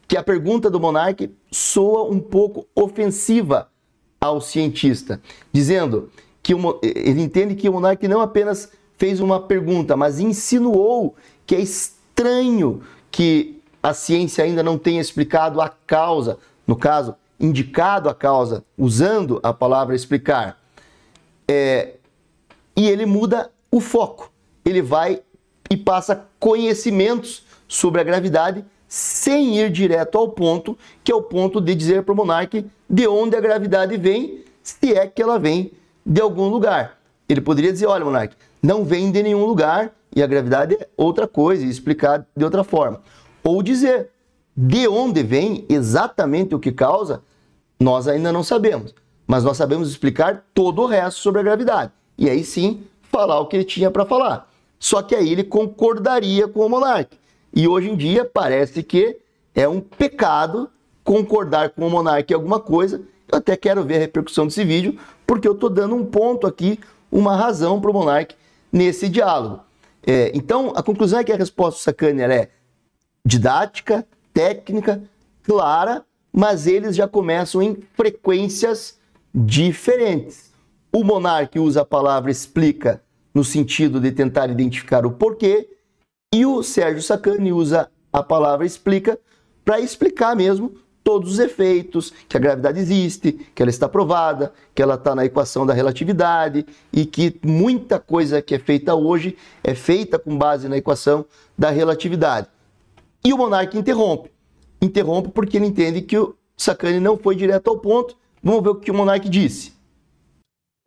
Que a pergunta do monarca soa um pouco ofensiva ao cientista, dizendo que ele entende que o monarca não apenas fez uma pergunta, mas insinuou que é estranho que a ciência ainda não tenha explicado a causa, no caso, indicado a causa, usando a palavra explicar. E ele muda o foco. Ele vai e passa conhecimentos sobre a gravidade sem ir direto ao ponto, que é o ponto de dizer para o monarca de onde a gravidade vem, se é que ela vem de algum lugar. Ele poderia dizer, olha, monarca, não vem de nenhum lugar e a gravidade é outra coisa, e explicar de outra forma. Ou dizer, de onde vem, exatamente o que causa, nós ainda não sabemos. Mas nós sabemos explicar todo o resto sobre a gravidade. E aí sim, falar o que ele tinha para falar. Só que aí ele concordaria com o monarca. E hoje em dia parece que é um pecado concordar com o monarca em alguma coisa. Eu até quero ver a repercussão desse vídeo, porque eu estou dando um ponto aqui, uma razão para o monarca nesse diálogo. Então, a conclusão é que a resposta do Sacani ela é didática, técnica, clara, mas eles já começam em frequências diferentes. O Monark usa a palavra explica no sentido de tentar identificar o porquê, e o Sérgio Sacani usa a palavra explica para explicar mesmo todos os efeitos, que a gravidade existe, que ela está provada, que ela está na equação da relatividade e que muita coisa que é feita hoje é feita com base na equação da relatividade. E o Monark interrompe. Interrompe porque ele entende que o Sacani não foi direto ao ponto. Vamos ver o que o Monark disse.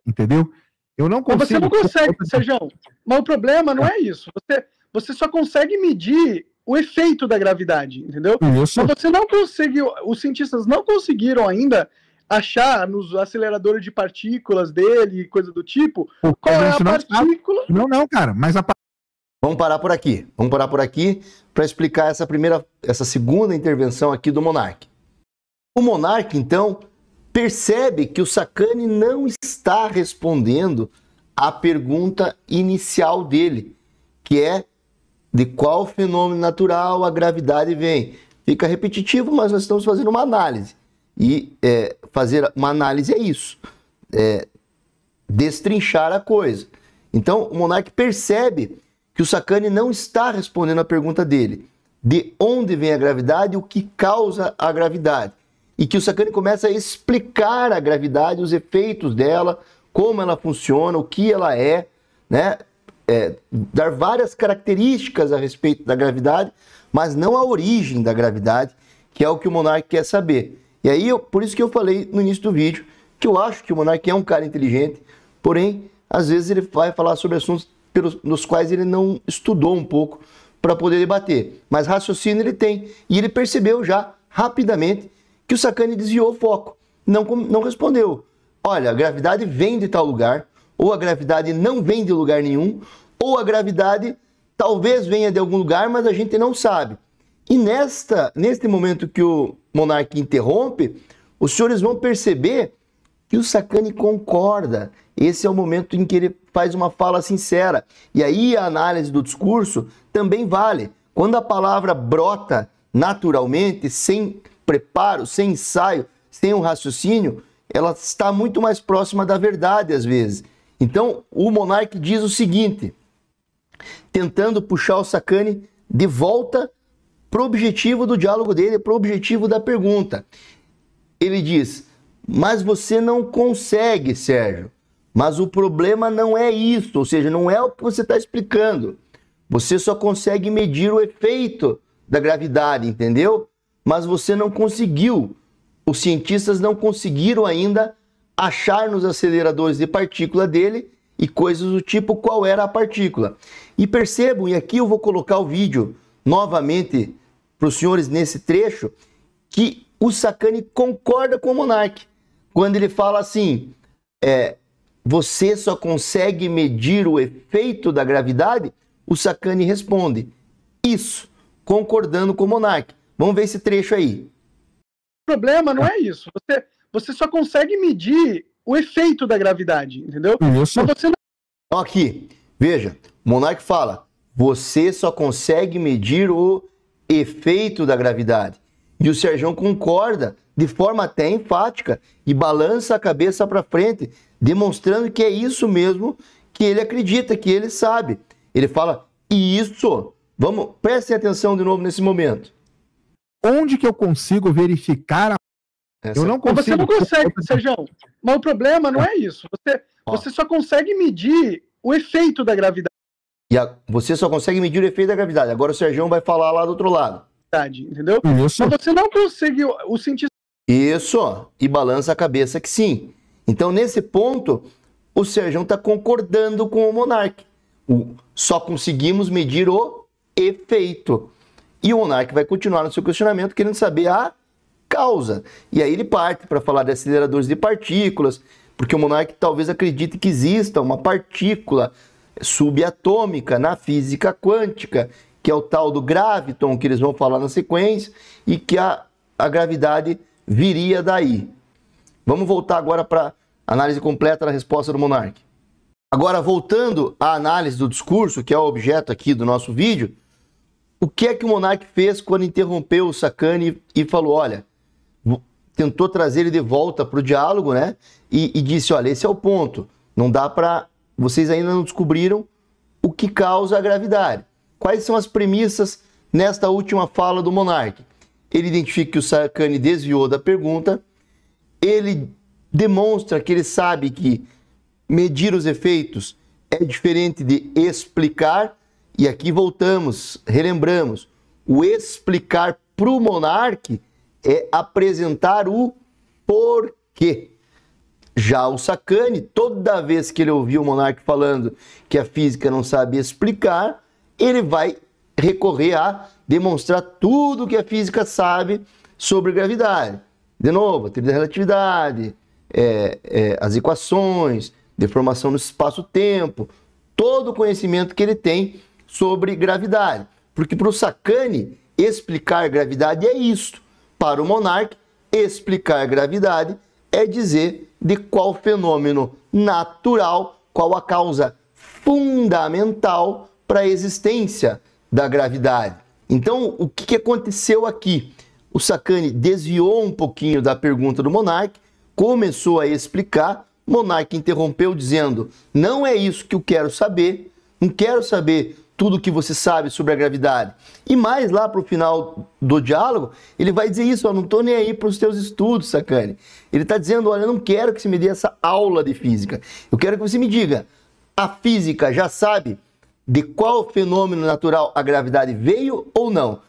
Entendeu? Eu não consigo... Mas você não consegue, Sérgio. Mas o problema não é isso. Você só consegue medir o efeito da gravidade, entendeu? Isso. Mas você não conseguiu, os cientistas não conseguiram ainda achar nos aceleradores de partículas dele, coisa do tipo, qual é a partícula... Não, cara, mas a... Vamos parar por aqui. Vamos parar por aqui para explicar essa segunda intervenção aqui do Monark. O Monark, então, percebe que o Sacani não está respondendo à pergunta inicial dele, que é de qual fenômeno natural a gravidade vem. Fica repetitivo, mas nós estamos fazendo uma análise. E fazer uma análise é isso. Destrinchar a coisa. Então, o Monark percebe que o Sacani não está respondendo a pergunta dele. De onde vem a gravidade e o que causa a gravidade. E que o Sacani começa a explicar a gravidade, os efeitos dela, como ela funciona, o que ela é, né? Dar várias características a respeito da gravidade, mas não a origem da gravidade, que é o que o Monark quer saber. E aí, por isso que eu falei no início do vídeo, que eu acho que o Monark é um cara inteligente, porém, às vezes ele vai falar sobre assuntos nos quais ele não estudou um pouco para poder debater. Mas raciocínio ele tem. E ele percebeu já, rapidamente, que o Sacani desviou o foco. Não respondeu. Olha, a gravidade vem de tal lugar, ou a gravidade não vem de lugar nenhum, ou a gravidade talvez venha de algum lugar, mas a gente não sabe. E neste momento que o Monark interrompe, os senhores vão perceber que o Sacani concorda. Esse é o momento em que ele faz uma fala sincera. E aí a análise do discurso também vale. Quando a palavra brota naturalmente, sem preparo, sem ensaio, sem um raciocínio, ela está muito mais próxima da verdade às vezes. Então o Monark diz o seguinte, tentando puxar o Sacani de volta para o objetivo do diálogo dele, para o objetivo da pergunta. Ele diz, mas você não consegue, Sérgio. Mas o problema não é isso, ou seja, não é o que você está explicando. Você só consegue medir o efeito da gravidade, entendeu? Mas você não conseguiu. Os cientistas não conseguiram ainda achar nos aceleradores de partícula dele e coisas do tipo qual era a partícula. E percebam, e aqui eu vou colocar o vídeo novamente para os senhores nesse trecho, que o Sacani concorda com o Monark. Quando ele fala assim, você só consegue medir o efeito da gravidade? O Sacani responde, isso, concordando com o Monark. Vamos ver esse trecho aí. O problema não é isso. Você só consegue medir o efeito da gravidade, entendeu? Isso. Mas você não... Aqui, veja, o Monark fala, você só consegue medir o efeito da gravidade. E o Sérgio concorda de forma até enfática e balança a cabeça para frente, demonstrando que é isso mesmo que ele acredita, que ele sabe. Ele fala, isso, prestem atenção de novo nesse momento. Onde que eu consigo verificar Eu não consigo. Você não consegue, Sérgio. Mas o problema não é isso. Você só consegue medir o efeito da gravidade. Você só consegue medir o efeito da gravidade. Agora o Sérgio vai falar lá do outro lado. Entendeu? Isso. Mas você não consegue. O cientista. Isso. E balança a cabeça que sim. Então, nesse ponto, o Sérgio está concordando com o Monark. Só conseguimos medir o efeito. E o Monark vai continuar no seu questionamento querendo saber a causa. E aí ele parte para falar de aceleradores de partículas, porque o Monark talvez acredite que exista uma partícula subatômica na física quântica, que é o tal do graviton, que eles vão falar na sequência, e que a gravidade viria daí. Vamos voltar agora para a análise completa da resposta do Monark. Agora, voltando à análise do discurso, que é o objeto aqui do nosso vídeo, o que é que o monarca fez quando interrompeu o Sacani e falou, olha, tentou trazer ele de volta para o diálogo, né? E disse, olha, esse é o ponto, não dá para... Vocês ainda não descobriram o que causa a gravidade. Quais são as premissas nesta última fala do monarca? Ele identifica que o Sacani desviou da pergunta, ele demonstra que ele sabe que medir os efeitos é diferente de explicar, e aqui voltamos, relembramos, o explicar para o monarca é apresentar o porquê. Já o Sacani, toda vez que ele ouviu o monarca falando que a física não sabe explicar, ele vai recorrer a demonstrar tudo que a física sabe sobre gravidade. De novo, a teoria da relatividade, as equações, deformação no espaço-tempo, todo o conhecimento que ele tem sobre gravidade. Porque para o Sacani, explicar gravidade é isto. Para o monarca, explicar gravidade é dizer de qual fenômeno natural, qual a causa fundamental para a existência da gravidade. Então, o que aconteceu aqui? O Sacani desviou um pouquinho da pergunta do monarca, começou a explicar, o monarca interrompeu dizendo, não é isso que eu quero saber, não quero saber tudo o que você sabe sobre a gravidade. E mais lá para o final do diálogo, ele vai dizer isso, ó, não estou nem aí para os teus estudos, Sacani. Ele está dizendo, olha, eu não quero que você me dê essa aula de física, eu quero que você me diga, a física já sabe de qual fenômeno natural a gravidade veio ou não?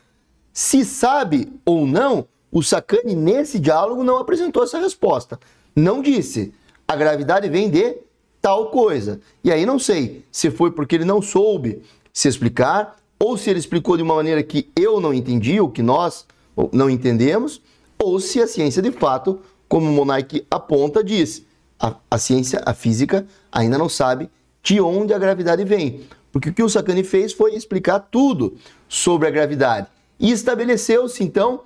Se sabe ou não, o Sacani nesse diálogo não apresentou essa resposta. Não disse, a gravidade vem de tal coisa. E aí não sei se foi porque ele não soube se explicar, ou se ele explicou de uma maneira que eu não entendi, ou que nós não entendemos, ou se a ciência de fato, como o monarca aponta, diz, a ciência, a física, ainda não sabe de onde a gravidade vem. Porque o que o Sacani fez foi explicar tudo sobre a gravidade. E estabeleceu-se, então,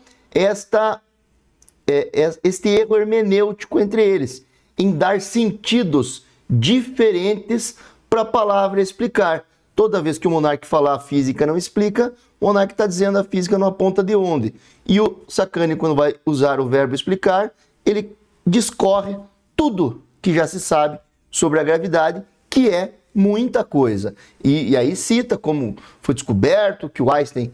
este erro hermenêutico entre eles, em dar sentidos diferentes para a palavra explicar. Toda vez que o monarca falar a física não explica, o monarca está dizendo a física não aponta de onde. E o Sacani, quando vai usar o verbo explicar, ele discorre tudo que já se sabe sobre a gravidade, que é muita coisa. E aí cita como foi descoberto que o Einstein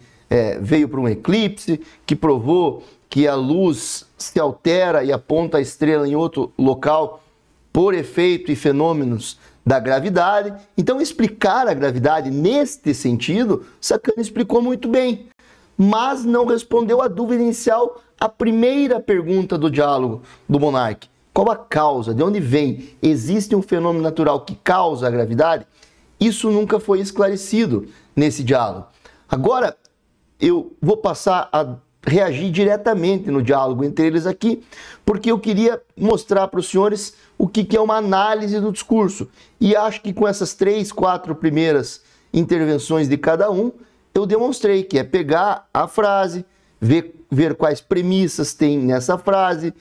veio para um eclipse, que provou que a luz se altera e aponta a estrela em outro local por efeito e fenômenos da gravidade. Então, explicar a gravidade neste sentido, Sacani explicou muito bem, mas não respondeu à dúvida inicial, a primeira pergunta do diálogo do monarca. Qual a causa? De onde vem? Existe um fenômeno natural que causa a gravidade? Isso nunca foi esclarecido nesse diálogo. Agora, eu vou passar a reagir diretamente no diálogo entre eles aqui, porque eu queria mostrar para os senhores o que é uma análise do discurso. E acho que com essas 3, 4 primeiras intervenções de cada um, eu demonstrei que é pegar a frase, ver quais premissas tem nessa frase,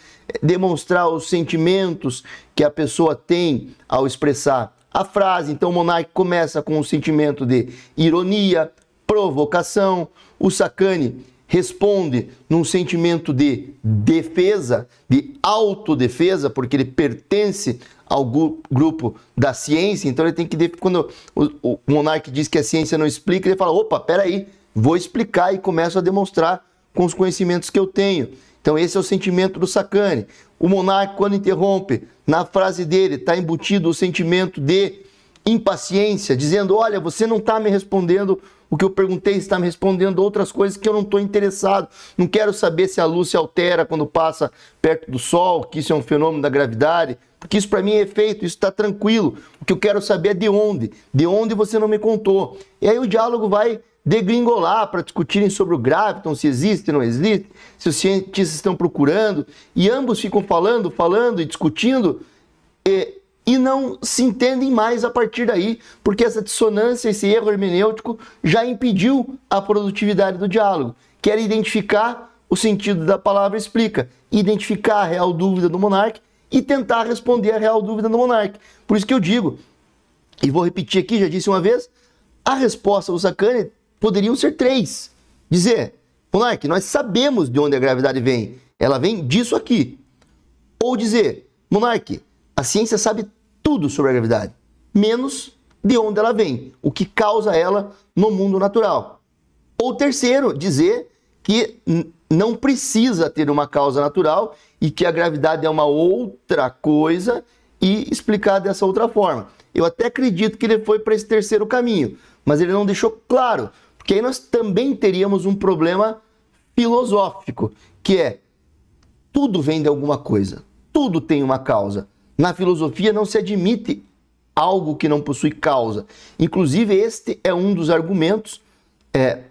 demonstrar os sentimentos que a pessoa tem ao expressar a frase. Então o monarca começa com um sentimento de ironia, provocação, o Sacani responde num sentimento de defesa, de autodefesa, porque ele pertence ao grupo da ciência, então ele tem que... Quando o monarca diz que a ciência não explica, ele fala, opa, peraí, vou explicar, e começo a demonstrar com os conhecimentos que eu tenho. Então esse é o sentimento do Sacani. O monarca, quando interrompe, na frase dele está embutido o sentimento de impaciência, dizendo, olha, você não está me respondendo o que eu perguntei, está me respondendo outras coisas que eu não estou interessado. Não quero saber se a luz se altera quando passa perto do Sol, que isso é um fenômeno da gravidade, porque isso para mim é efeito, isso está tranquilo. O que eu quero saber é de onde você não me contou. E aí o diálogo vai degringolar para discutirem sobre o graviton, se existe ou não existe, se os cientistas estão procurando, e ambos ficam falando e discutindo, e não se entendem mais a partir daí, porque essa dissonância, esse erro hermenêutico já impediu a produtividade do diálogo. Quer identificar o sentido da palavra explica, identificar a real dúvida do monarca e tentar responder a real dúvida do monarca. Por isso que eu digo, E vou repetir aqui, já disse uma vez, a resposta do Sacani poderiam ser 3. Dizer, Monark, nós sabemos de onde a gravidade vem. Ela vem disso aqui. Ou dizer, Monark, a ciência sabe tudo sobre a gravidade, menos de onde ela vem, o que causa ela no mundo natural. Ou terceiro, dizer que não precisa ter uma causa natural e que a gravidade é uma outra coisa e explicar dessa outra forma. Eu até acredito que ele foi para esse terceiro caminho, mas ele não deixou claro, porque aí nós também teríamos um problema filosófico, que é tudo vem de alguma coisa, tudo tem uma causa. Na filosofia não se admite algo que não possui causa. Inclusive, este é um dos argumentos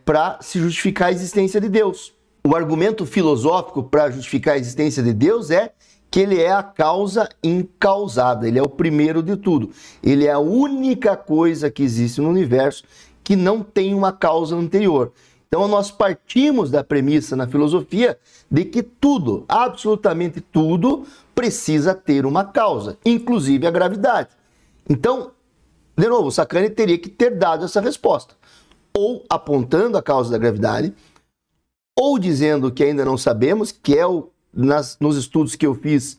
para se justificar a existência de Deus. O argumento filosófico para justificar a existência de Deus é que ele é a causa incausada, ele é o primeiro de tudo. Ele é a única coisa que existe no universo que não tem uma causa anterior. Então nós partimos da premissa na filosofia de que tudo, absolutamente tudo, precisa ter uma causa, inclusive a gravidade. Então, de novo, o Sacani teria que ter dado essa resposta, ou apontando a causa da gravidade, ou dizendo que ainda não sabemos, que é nos estudos que eu fiz,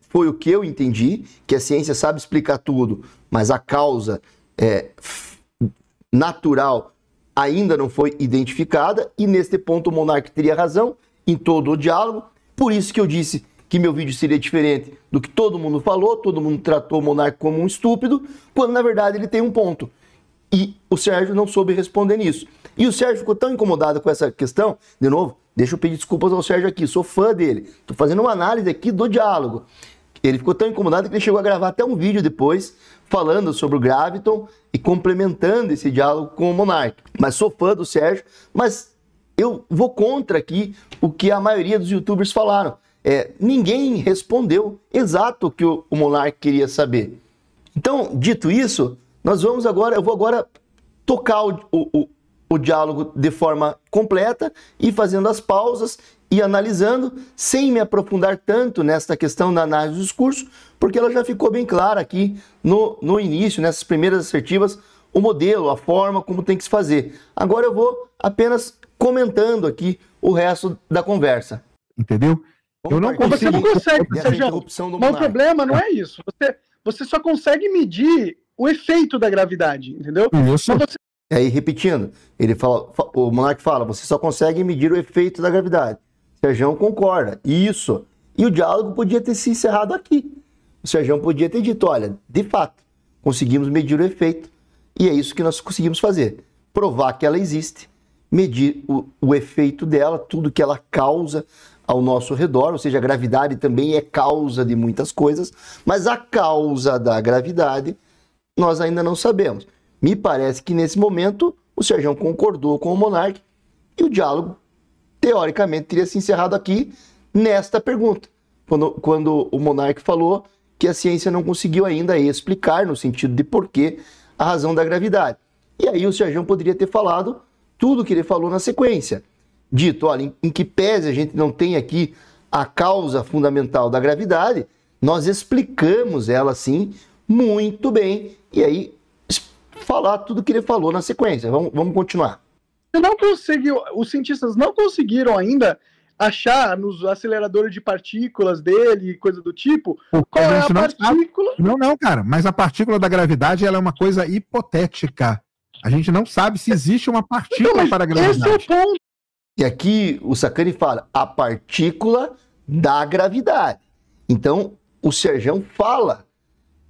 foi o que eu entendi, que a ciência sabe explicar tudo, mas a causa natural ainda não foi identificada, e neste ponto o Monark teria razão em todo o diálogo. Por isso que eu disse que meu vídeo seria diferente do que todo mundo falou, todo mundo tratou o Monark como um estúpido, quando na verdade ele tem um ponto. E o Sérgio não soube responder nisso. E o Sérgio ficou tão incomodado com essa questão, de novo, deixa eu pedir desculpas ao Sérgio aqui, sou fã dele, estou fazendo uma análise aqui do diálogo. Ele ficou tão incomodado que ele chegou a gravar até um vídeo depois, falando sobre o Graviton e complementando esse diálogo com o Monark. Mas sou fã do Sérgio, mas eu vou contra aqui o que a maioria dos youtubers falaram. Ninguém respondeu exato o que o Monark queria saber. Então, dito isso, eu vou agora tocar o diálogo de forma completa e fazendo as pausas e analisando, sem me aprofundar tanto nesta questão da análise do discurso, porque ela já ficou bem clara aqui no início, nessas primeiras assertivas, o modelo, a forma como tem que se fazer. Agora eu vou apenas comentando aqui o resto da conversa. Entendeu? Eu não consigo. Você não consegue, Sérgio. Mas o problema não é isso. Você só consegue medir o efeito da gravidade, entendeu? Isso. E aí, repetindo, o Monark fala, você só consegue medir o efeito da gravidade. O Sérgio concorda. Isso. E o diálogo podia ter se encerrado aqui. O Sérgio podia ter dito, olha, de fato, conseguimos medir o efeito e é isso que nós conseguimos fazer. Provar que ela existe, medir o efeito dela, tudo que ela causa ao nosso redor, ou seja, a gravidade também é causa de muitas coisas, mas a causa da gravidade nós ainda não sabemos. Me parece que nesse momento o Sérgio concordou com o Monark e o diálogo, teoricamente, teria se encerrado aqui nesta pergunta, quando o Monark falou que a ciência não conseguiu ainda explicar, no sentido de porquê, a razão da gravidade. E aí o Sérgio poderia ter falado tudo o que ele falou na sequência. Dito, olha, em que pese a gente não tem aqui a causa fundamental da gravidade, nós explicamos ela, sim, muito bem. E aí, falar tudo o que ele falou na sequência. Vamos continuar. Os cientistas não conseguiram ainda achar nos aceleradores de partículas dele, coisa do tipo, qual é a partícula... Não, cara, mas a partícula da gravidade ela é uma coisa hipotética. A gente não sabe se existe uma partícula para a gravidade. Esse é o ponto. E aqui o Sacani fala, a partícula da gravidade. Então, o Sérgio fala,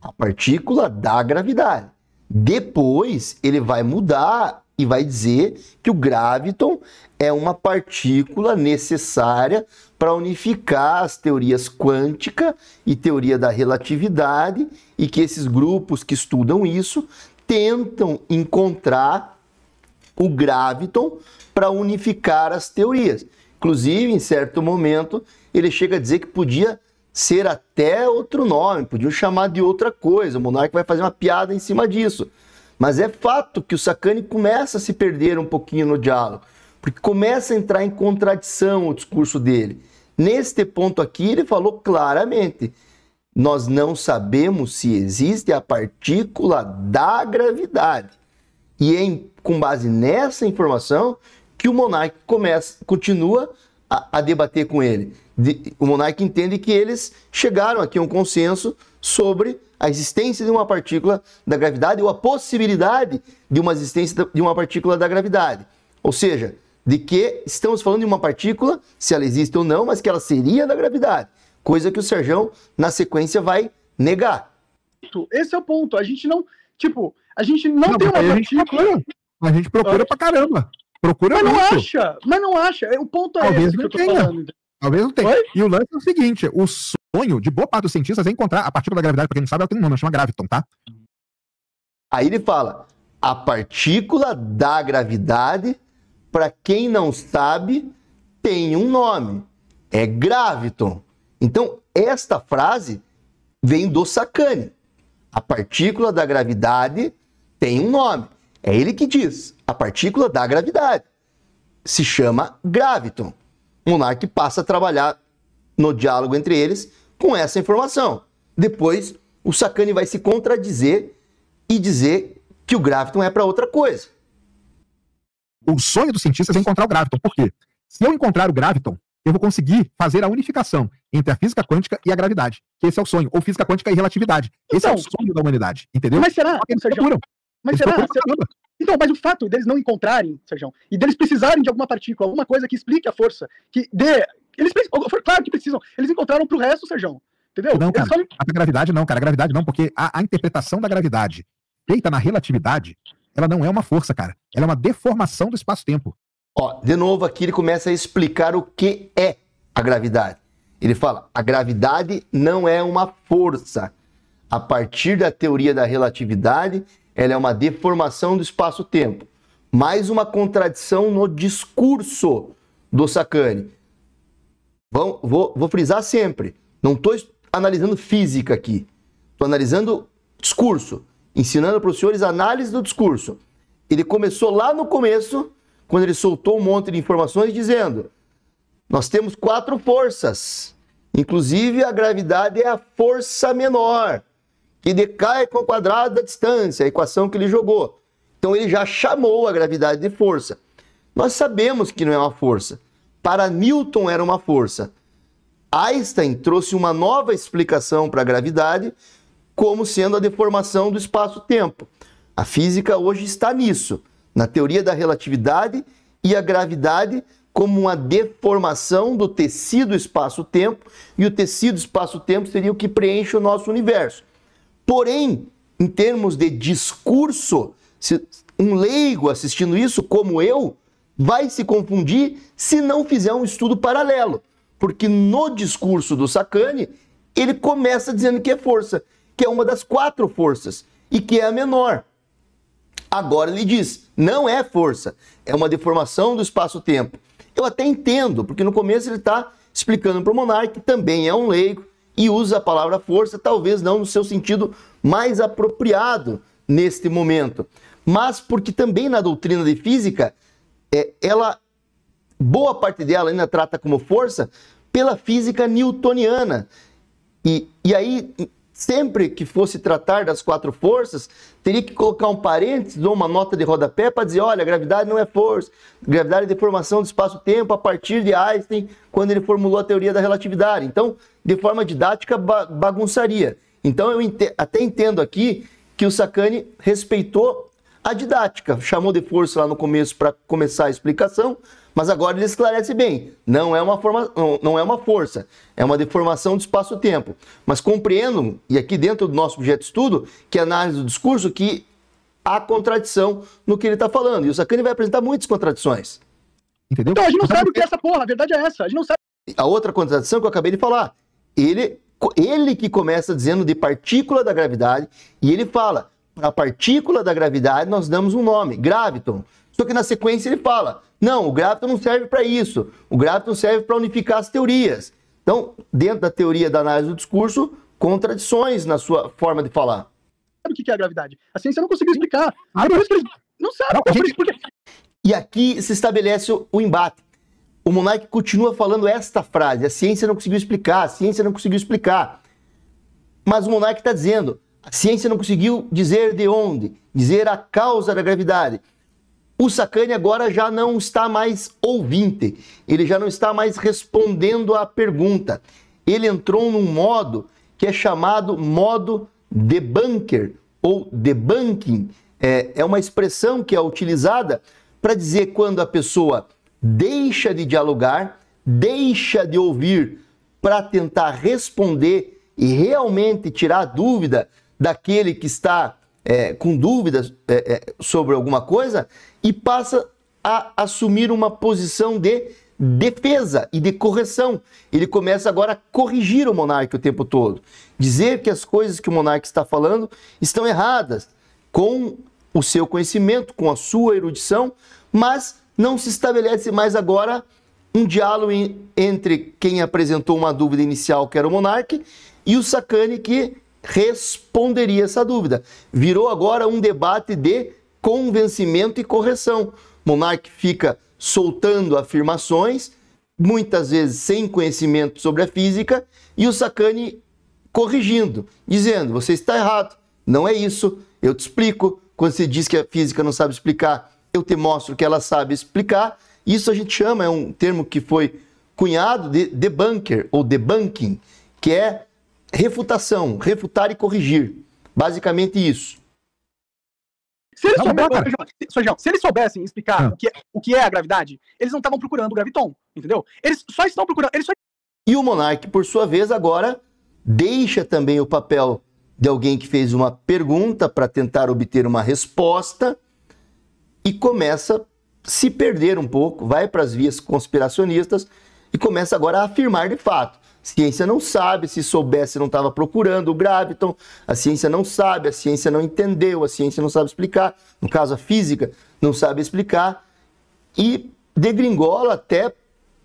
a partícula da gravidade. Depois, ele vai mudar e vai dizer que o graviton é uma partícula necessária para unificar as teorias quântica e teoria da relatividade, e que esses grupos que estudam isso tentam encontrar o graviton para unificar as teorias. Inclusive, em certo momento, ele chega a dizer que podia ser até outro nome, podiam chamar de outra coisa. O Monark vai fazer uma piada em cima disso. Mas é fato que o Sacani começa a se perder um pouquinho no diálogo, porque começa a entrar em contradição o discurso dele. Neste ponto aqui, ele falou claramente, nós não sabemos se existe a partícula da gravidade. E é com base nessa informação que o monarca continua a debater com ele. O monarca entende que eles chegaram aqui a um consenso sobre a existência de uma partícula da gravidade ou a possibilidade de uma existência de uma partícula da gravidade. Ou seja, de que estamos falando de uma partícula, se ela existe ou não, mas que ela seria da gravidade. Coisa que o Serjão, na sequência, vai negar. Esse é o ponto. A gente não, tipo, a gente não tem uma partícula. A gente procura pra caramba. Procura mas não muito. acha, mas não acha. O ponto é Talvez esse que eu tô falando. Talvez não tenha. Oi? E o lance é o seguinte, o sonho de boa parte dos cientistas é encontrar a partícula da gravidade, pra quem não sabe, ela tem um nome, chama graviton, tá? Aí ele fala, a partícula da gravidade, para quem não sabe, tem um nome. É graviton. Então, esta frase vem do Sacani. A partícula da gravidade tem um nome. É ele que diz, a partícula da gravidade. Se chama graviton. O monarca passa a trabalhar no diálogo entre eles com essa informação. Depois, o Sacani vai se contradizer e dizer que o graviton é para outra coisa. O sonho dos cientistas é encontrar o graviton. Por quê? Se eu encontrar o graviton, eu vou conseguir fazer a unificação entre a física quântica e a gravidade. Que esse é o sonho. Ou física quântica e relatividade. Esse é o sonho da humanidade. Entendeu? Mas será? Eles procuram. Mas será? Então, mas o fato deles não encontrarem, Sérgio, e deles precisarem de alguma partícula, alguma coisa que explique a força, que dê... Claro que precisam. Eles encontraram pro resto, Sérgio. Entendeu? Não, cara. A gravidade não, cara. A gravidade não, porque a interpretação da gravidade feita na relatividade, ela não é uma força, cara. Ela é uma deformação do espaço-tempo. Ó, de novo aqui ele começa a explicar o que é a gravidade. Ele fala, a gravidade não é uma força. A partir da teoria da relatividade, ela é uma deformação do espaço-tempo. Mais uma contradição no discurso do Sacani. Vou frisar sempre, não estou analisando física aqui. Estou analisando discurso, ensinando para os senhores análise do discurso. Ele começou lá no começo, quando ele soltou um monte de informações dizendo, nós temos 4 forças, inclusive a gravidade é a força menor, que decai com o quadrado da distância, a equação que ele jogou. Então ele já chamou a gravidade de força. Nós sabemos que não é uma força. Para Newton era uma força. Einstein trouxe uma nova explicação para a gravidade, como sendo a deformação do espaço-tempo. A física hoje está nisso, na teoria da relatividade e a gravidade como uma deformação do tecido espaço-tempo, e o tecido espaço-tempo seria o que preenche o nosso universo. Porém, em termos de discurso, um leigo assistindo isso, como eu, vai se confundir se não fizer um estudo paralelo. Porque no discurso do Sacani, ele começa dizendo que é força, que é uma das 4 forças, e que é a menor. Agora ele diz, não é força, é uma deformação do espaço-tempo. Eu até entendo, porque no começo ele está explicando para o monarca, que também é um leigo, e usa a palavra força, talvez não no seu sentido mais apropriado neste momento. Mas porque também na doutrina de física, boa parte dela ainda trata como força pela física newtoniana. E aí, sempre que fosse tratar das 4 forças, teria que colocar um parênteses ou uma nota de rodapé para dizer, olha, a gravidade não é força, gravidade é deformação do espaço-tempo a partir de Einstein, quando ele formulou a teoria da relatividade. Então, de forma didática, bagunçaria. Então, eu até entendo aqui que o Sacani respeitou a didática, chamou de força lá no começo para começar a explicação, mas agora ele esclarece bem, não é uma força, é uma deformação do espaço-tempo. Mas compreendam, e aqui dentro do nosso objeto de estudo, que é a análise do discurso, que há contradição no que ele está falando. E o Sacani vai apresentar muitas contradições. Entendeu? Então, a gente não sabe o que é essa porra, a verdade é essa, a gente não sabe. A outra contradição que eu acabei de falar, ele que começa dizendo de partícula da gravidade, e ele fala, para a partícula da gravidade nós damos um nome, graviton. Só que na sequência ele fala, não, o graviton não serve para isso, o graviton serve para unificar as teorias. Então, dentro da teoria da análise do discurso, contradições na sua forma de falar. Sabe o que é a gravidade? A ciência não conseguiu explicar. Não sabe. E aqui se estabelece o embate. O monarca continua falando esta frase, a ciência não conseguiu explicar, a ciência não conseguiu explicar. Mas o monarca está dizendo, a ciência não conseguiu dizer de onde, dizer a causa da gravidade. O Sacani agora já não está mais ouvinte, ele já não está mais respondendo à pergunta. Ele entrou num modo que é chamado modo debunker ou debunking. É uma expressão que é utilizada para dizer quando a pessoa deixa de dialogar, deixa de ouvir para tentar responder e realmente tirar a dúvida daquele que está com dúvidas sobre alguma coisa e passa a assumir uma posição de defesa e de correção. Ele começa agora a corrigir o monarca o tempo todo. Dizer que as coisas que o monarca está falando estão erradas, com o seu conhecimento, com a sua erudição, mas não se estabelece mais agora um diálogo entre quem apresentou uma dúvida inicial, que era o monarca, e o Sacani que responderia essa dúvida. Virou agora um debate de convencimento e correção. O monarca fica soltando afirmações, muitas vezes sem conhecimento sobre a física, e o Sacani corrigindo, dizendo, você está errado, não é isso, eu te explico. Quando você diz que a física não sabe explicar, eu te mostro que ela sabe explicar. Isso a gente chama, é um termo que foi cunhado de debunker ou debunking, que é refutação, refutar e corrigir. Basicamente isso. Se eles soubessem explicar o que é a gravidade, eles não estavam procurando o graviton, entendeu? Eles só estão procurando... E o monarca, por sua vez, agora deixa também o papel de alguém que fez uma pergunta para tentar obter uma resposta e começa a se perder um pouco, vai para as vias conspiracionistas e começa agora a afirmar de fato. A ciência não sabe, se soubesse não estava procurando o graviton, a ciência não sabe, a ciência não entendeu, a ciência não sabe explicar, no caso a física não sabe explicar, e degringola até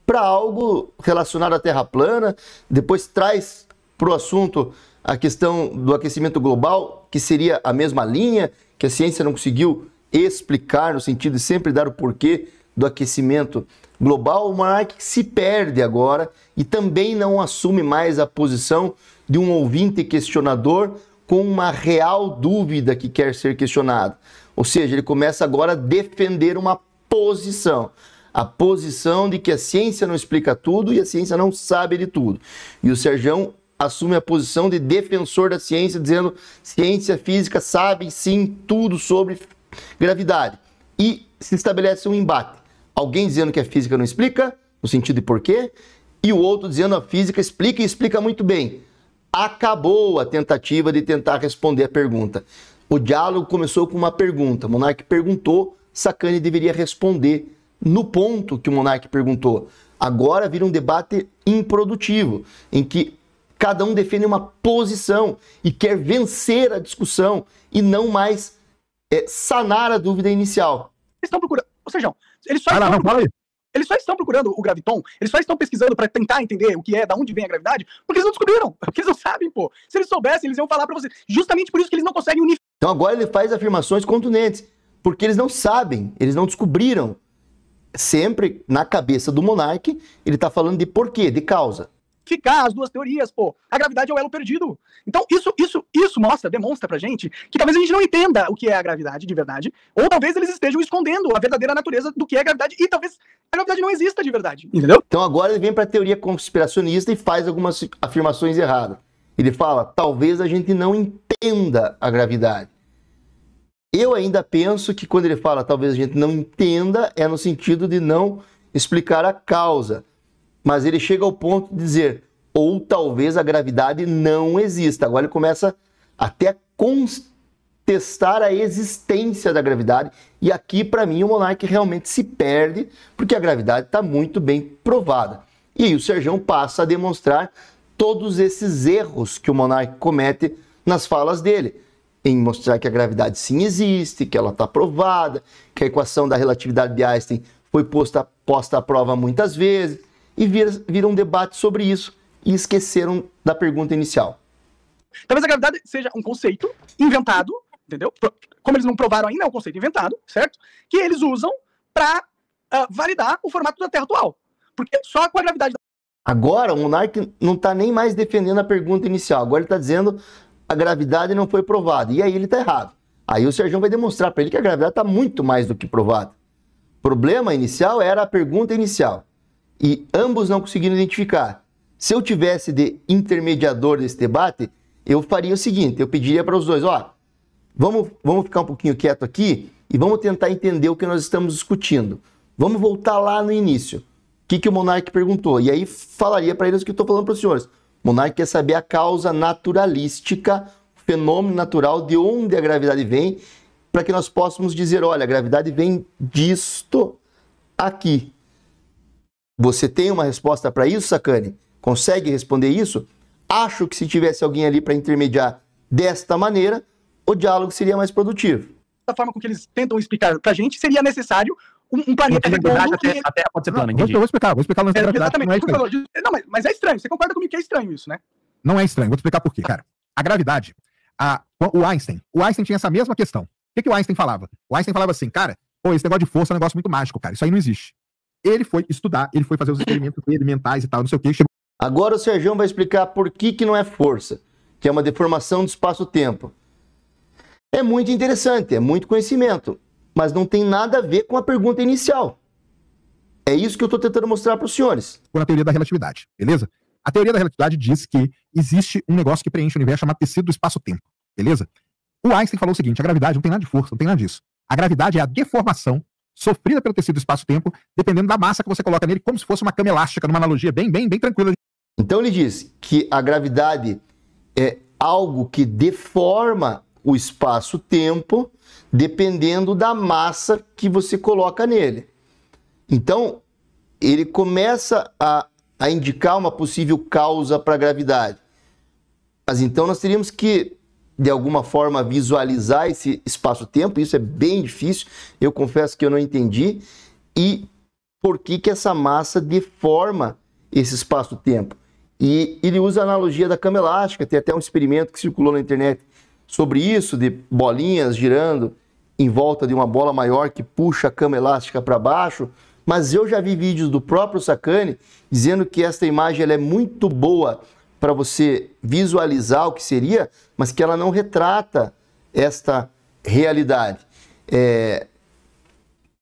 para algo relacionado à Terra plana, depois traz para o assunto a questão do aquecimento global, que seria a mesma linha, que a ciência não conseguiu explicar, no sentido de sempre dar o porquê do aquecimento global. O monarca se perde agora e também não assume mais a posição de um ouvinte questionador com uma real dúvida que quer ser questionado. Ou seja, ele começa agora a defender uma posição. A posição de que a ciência não explica tudo e a ciência não sabe de tudo. E o Serjão assume a posição de defensor da ciência, dizendo ciência física sabe sim tudo sobre gravidade. E se estabelece um embate. Alguém dizendo que a física não explica, no sentido de porquê, e o outro dizendo a física explica e explica muito bem. Acabou a tentativa de tentar responder a pergunta. O diálogo começou com uma pergunta. O monarca perguntou, Sacani deveria responder no ponto que o monarca perguntou. Agora vira um debate improdutivo, em que cada um defende uma posição e quer vencer a discussão e não mais sanar a dúvida inicial. Eles estão procurando, ou seja, eles só estão procurando o graviton, eles só estão pesquisando para tentar entender o que é, da onde vem a gravidade, porque eles não descobriram, porque eles não sabem, pô. Se eles soubessem, eles iam falar para vocês. Justamente por isso que eles não conseguem unir. Então agora ele faz afirmações contundentes, porque eles não sabem, eles não descobriram. Sempre na cabeça do monarca, ele está falando de porquê, de causa. Ficar as duas teorias, pô. A gravidade é o elo perdido. Então, isso demonstra pra gente que talvez a gente não entenda o que é a gravidade de verdade, ou talvez eles estejam escondendo a verdadeira natureza do que é a gravidade, e talvez a gravidade não exista de verdade, entendeu? Então agora ele vem pra teoria conspiracionista e faz algumas afirmações erradas. Ele fala, talvez a gente não entenda a gravidade. Eu ainda penso que quando ele fala talvez a gente não entenda, é no sentido de não explicar a causa. Mas ele chega ao ponto de dizer, ou talvez a gravidade não exista. Agora ele começa até a contestar a existência da gravidade. E aqui, para mim, o monarca realmente se perde, porque a gravidade está muito bem provada. E aí o Serjão passa a demonstrar todos esses erros que o monarca comete nas falas dele. Em mostrar que a gravidade sim existe, que ela está provada, que a equação da relatividade de Einstein foi posta à prova muitas vezes. E vira um debate sobre isso e esqueceram da pergunta inicial. Talvez a gravidade seja um conceito inventado, entendeu? Como eles não provaram ainda, é um conceito inventado, certo? Que eles usam para validar o formato da Terra atual. Porque só com a gravidade Agora o Monark não está nem mais defendendo a pergunta inicial. Agora ele está dizendo a gravidade não foi provada. E aí ele está errado. Aí o Sérgio vai demonstrar para ele que a gravidade está muito mais do que provada. O problema inicial era a pergunta inicial. E ambos não conseguiram identificar. Se eu tivesse de intermediador desse debate, eu faria o seguinte, eu pediria para os dois, ó, vamos ficar um pouquinho quieto aqui e vamos tentar entender o que nós estamos discutindo. Vamos voltar lá no início. O que o Monark perguntou? E aí falaria para eles o que eu estou falando para os senhores. O Monark quer saber a causa naturalística, o fenômeno natural, de onde a gravidade vem, para que nós possamos dizer, olha, a gravidade vem disto aqui. Você tem uma resposta para isso, Sacani? Consegue responder isso? Acho que se tivesse alguém ali para intermediar desta maneira, o diálogo seria mais produtivo. Da forma com que eles tentam explicar para a gente, seria necessário um planeta redondo. A Terra pode ser plana, Eu vou explicar o lance da gravidade. Exatamente. Não, mas é estranho. Você concorda comigo que é estranho isso, né? Não é estranho. Vou te explicar por quê, cara. A gravidade, o Einstein tinha essa mesma questão. O que o Einstein falava? O Einstein falava assim, cara, pô, esse negócio de força é um negócio muito mágico, cara. Isso aí não existe. Ele foi estudar, ele foi fazer os experimentos mentais e tal, não sei o quê. Agora o Sérgio vai explicar por que não é força, que é uma deformação do espaço-tempo. É muito interessante, é muito conhecimento, mas não tem nada a ver com a pergunta inicial. É isso que eu estou tentando mostrar para os senhores. Na teoria da relatividade, beleza? A teoria da relatividade diz que existe um negócio que preenche o universo chamado tecido do espaço-tempo, beleza? O Einstein falou o seguinte, a gravidade não tem nada de força, não tem nada disso. A gravidade é a deformação sofrida pelo tecido do espaço-tempo, dependendo da massa que você coloca nele, como se fosse uma cama elástica, numa analogia bem tranquila. Então ele diz que a gravidade é algo que deforma o espaço-tempo dependendo da massa que você coloca nele. Então, ele começa a indicar uma possível causa para a gravidade. Mas então nós teríamos que, de alguma forma, visualizar esse espaço-tempo. Isso é bem difícil, eu confesso que eu não entendi. E por que essa massa deforma esse espaço-tempo? E ele usa a analogia da cama elástica, tem até um experimento que circulou na internet sobre isso, de bolinhas girando em volta de uma bola maior que puxa a cama elástica para baixo, mas eu já vi vídeos do próprio Sacani dizendo que esta imagem ela é muito boa para você visualizar o que seria, mas que ela não retrata esta realidade.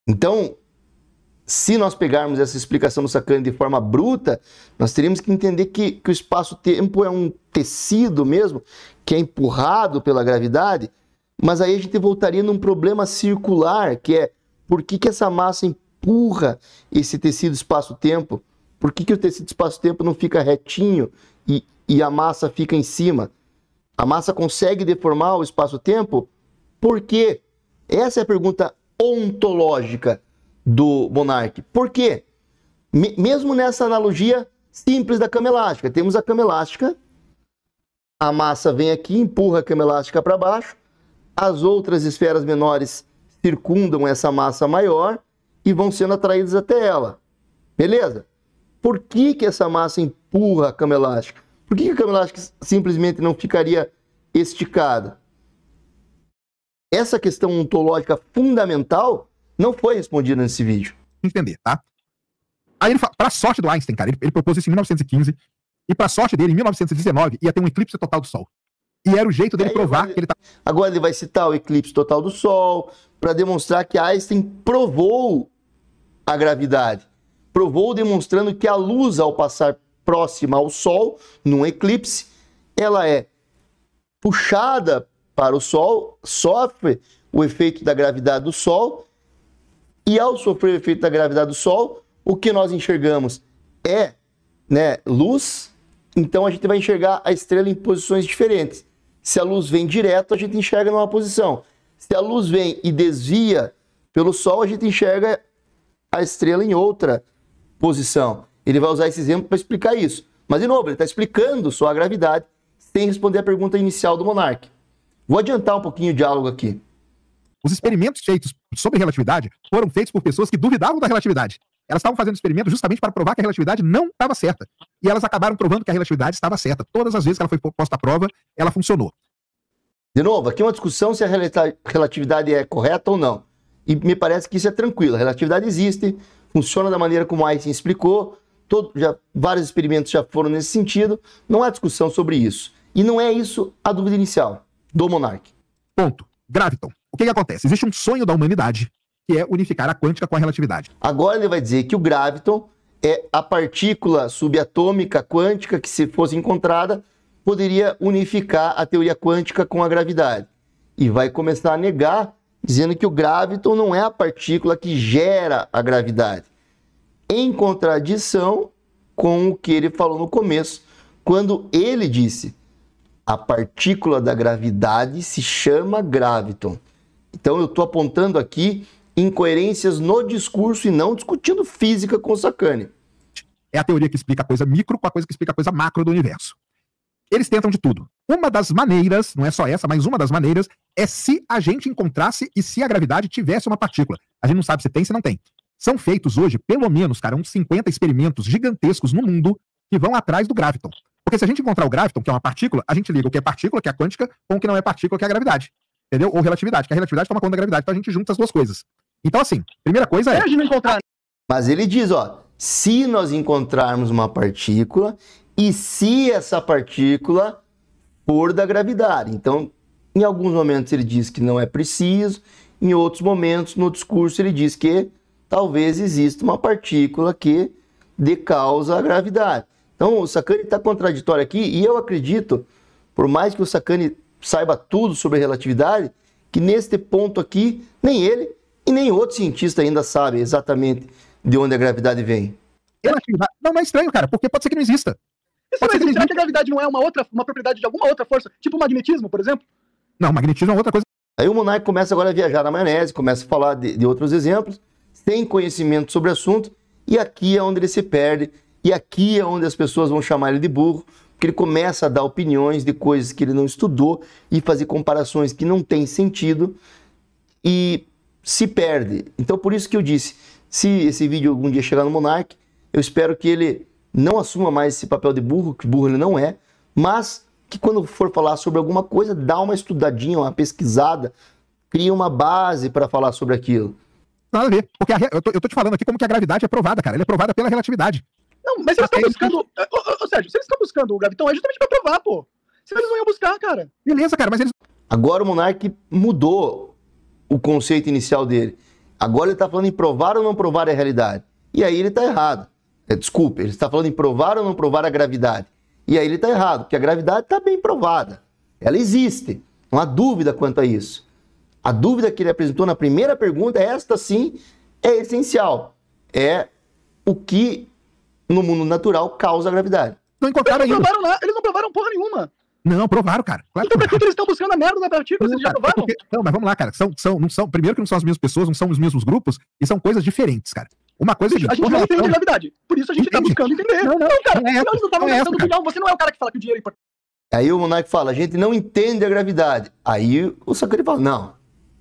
Então, se nós pegarmos essa explicação do Sacani de forma bruta, nós teríamos que entender que o espaço-tempo é um tecido mesmo, que é empurrado pela gravidade, mas aí a gente voltaria num problema circular, que é por que essa massa empurra esse tecido espaço-tempo? Por que o tecido espaço-tempo não fica retinho e a massa fica em cima? A massa consegue deformar o espaço-tempo? Por quê? Essa é a pergunta ontológica do Monark. Por quê? Mesmo nessa analogia simples da cama elástica. Temos a cama elástica, a massa vem aqui, empurra a cama elástica para baixo, as outras esferas menores circundam essa massa maior e vão sendo atraídas até ela. Beleza? Por que essa massa empurra a cama elástica? Por que a cama elástica simplesmente não ficaria esticada? Essa questão ontológica fundamental não foi respondida nesse vídeo. Entender, tá? Aí ele fala, pra sorte do Einstein, cara, ele propôs isso em 1915, e pra sorte dele, em 1919, ia ter um eclipse total do Sol. E era o jeito dele provar que ele tá... Agora ele vai citar o eclipse total do Sol, para demonstrar que Einstein provou a gravidade. Provou demonstrando que a luz, ao passar próxima ao Sol, num eclipse, ela é puxada para o Sol, sofre o efeito da gravidade do Sol, e ao sofrer o efeito da gravidade do Sol, o que nós enxergamos é, luz, então a gente vai enxergar a estrela em posições diferentes. Se a luz vem direto, a gente enxerga numa posição. Se a luz vem e desvia pelo Sol, a gente enxerga a estrela em outra posição. Ele vai usar esse exemplo para explicar isso. Mas, de novo, ele está explicando só a gravidade, sem responder a pergunta inicial do Monark. Vou adiantar um pouquinho o diálogo aqui. Os experimentos feitos sobre relatividade foram feitos por pessoas que duvidavam da relatividade. Elas estavam fazendo experimento justamente para provar que a relatividade não estava certa. E elas acabaram provando que a relatividade estava certa. Todas as vezes que ela foi posta à prova, ela funcionou. De novo, aqui é uma discussão se a relatividade é correta ou não. E me parece que isso é tranquilo. A relatividade existe, funciona da maneira como Einstein explicou, vários experimentos já foram nesse sentido, não há discussão sobre isso. E não é isso a dúvida inicial do Monark. Ponto. Graviton. O que acontece? Existe um sonho da humanidade, que é unificar a quântica com a relatividade. Agora ele vai dizer que o graviton é a partícula subatômica quântica que, se fosse encontrada, poderia unificar a teoria quântica com a gravidade. E vai começar a negar, dizendo que o graviton não é a partícula que gera a gravidade. Em contradição com o que ele falou no começo, quando ele disse: a partícula da gravidade se chama graviton. Então eu estou apontando aqui incoerências no discurso e não discutindo física com o Sacani. É a teoria que explica a coisa micro com a coisa que explica a coisa macro do universo. Eles tentam de tudo. Uma das maneiras, não é só essa, mas uma das maneiras, é se a gente encontrasse e se a gravidade tivesse uma partícula. A gente não sabe se tem, se não tem. São feitos hoje, pelo menos, cara, uns 50 experimentos gigantescos no mundo que vão atrás do graviton. Porque se a gente encontrar o graviton, que é uma partícula, a gente liga o que é partícula, que é a quântica, com o que não é partícula, que é a gravidade. Entendeu? Ou relatividade, que a relatividade toma conta da gravidade, então a gente junta as duas coisas. Então, assim, primeira coisa é... a gente não encontrar. Mas ele diz, ó, se nós encontrarmos uma partícula e se essa partícula for da gravidade. Então, em alguns momentos ele diz que não é preciso, em outros momentos, no discurso, ele diz que talvez exista uma partícula que dê causa à gravidade. Então, o Sacani está contraditório aqui, e eu acredito, por mais que o Sacani saiba tudo sobre relatividade, que neste ponto aqui, nem ele e nem outro cientista ainda sabe exatamente de onde a gravidade vem. Não é estranho, cara, porque pode ser que não exista. Será que a gravidade não é uma propriedade de alguma outra força? Tipo o magnetismo, por exemplo? Não, magnetismo é outra coisa. Aí o Monark começa agora a viajar na maionese, começa a falar de outros exemplos, sem conhecimento sobre o assunto, e aqui é onde ele se perde, e aqui é onde as pessoas vão chamar ele de burro, porque ele começa a dar opiniões de coisas que ele não estudou e fazer comparações que não têm sentido e se perde. Então, por isso que eu disse, se esse vídeo algum dia chegar no Monark, eu espero que ele não assuma mais esse papel de burro, que burro ele não é, mas que quando for falar sobre alguma coisa, dá uma estudadinha, uma pesquisada, cria uma base para falar sobre aquilo. Nada a ver, porque eu tô te falando aqui como que a gravidade é provada, cara. Ela é provada pela relatividade. Não, mas eles estão buscando... Ô, Sérgio, se eles estão buscando o graviton, é justamente pra provar, pô. Se eles não iam buscar, cara. Beleza, cara, mas eles... Agora o Monark mudou o conceito inicial dele. Agora ele tá falando em provar ou não provar a realidade. E aí ele tá errado. Desculpa, ele está falando em provar ou não provar a gravidade. E aí ele tá errado, porque a gravidade tá bem provada. Ela existe. Não há dúvida quanto a isso. A dúvida que ele apresentou na primeira pergunta, esta sim, é essencial. É o que no mundo natural causa a gravidade. Não encontraram ainda. Eles não provaram porra nenhuma. Não, provaram, cara. Claro então por que eles estão buscando a merda da partícula? Vocês já provaram? Não, mas vamos lá, cara. Primeiro que não são as mesmas pessoas, não são os mesmos grupos, e são coisas diferentes, cara. Uma coisa de... A gente não entende a gravidade. Por isso a gente tá buscando entender. Não, cara. Eles não estavam gastando opinião. Você não é o cara que fala que o dinheiro é importante. Aí o Monark fala, a gente não entende a gravidade. Aí o Sacani fala, não,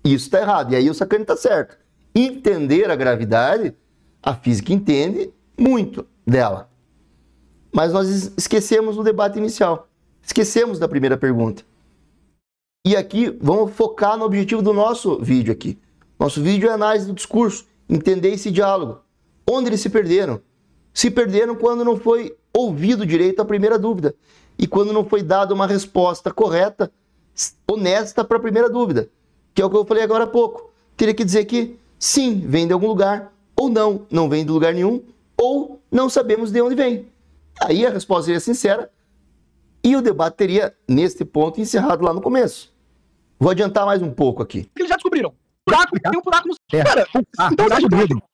isso tá errado. E aí o Sacani tá certo. Entender a gravidade, a física entende muito dela. Mas nós esquecemos o debate inicial. Esquecemos da primeira pergunta. E aqui vamos focar no objetivo do nosso vídeo aqui. Nosso vídeo é análise do discurso, entender esse diálogo. Onde eles se perderam? Se perderam quando não foi ouvido direito a primeira dúvida. E quando não foi dada uma resposta correta, honesta para a primeira dúvida. Que é o que eu falei agora há pouco. Teria que dizer que sim, vem de algum lugar, ou não, não vem de lugar nenhum, ou não sabemos de onde vem. Aí a resposta seria sincera e o debate teria, neste ponto, encerrado lá no começo. Vou adiantar mais um pouco aqui. Eles já descobriram. Tem um buraco no... Cara, então a gente...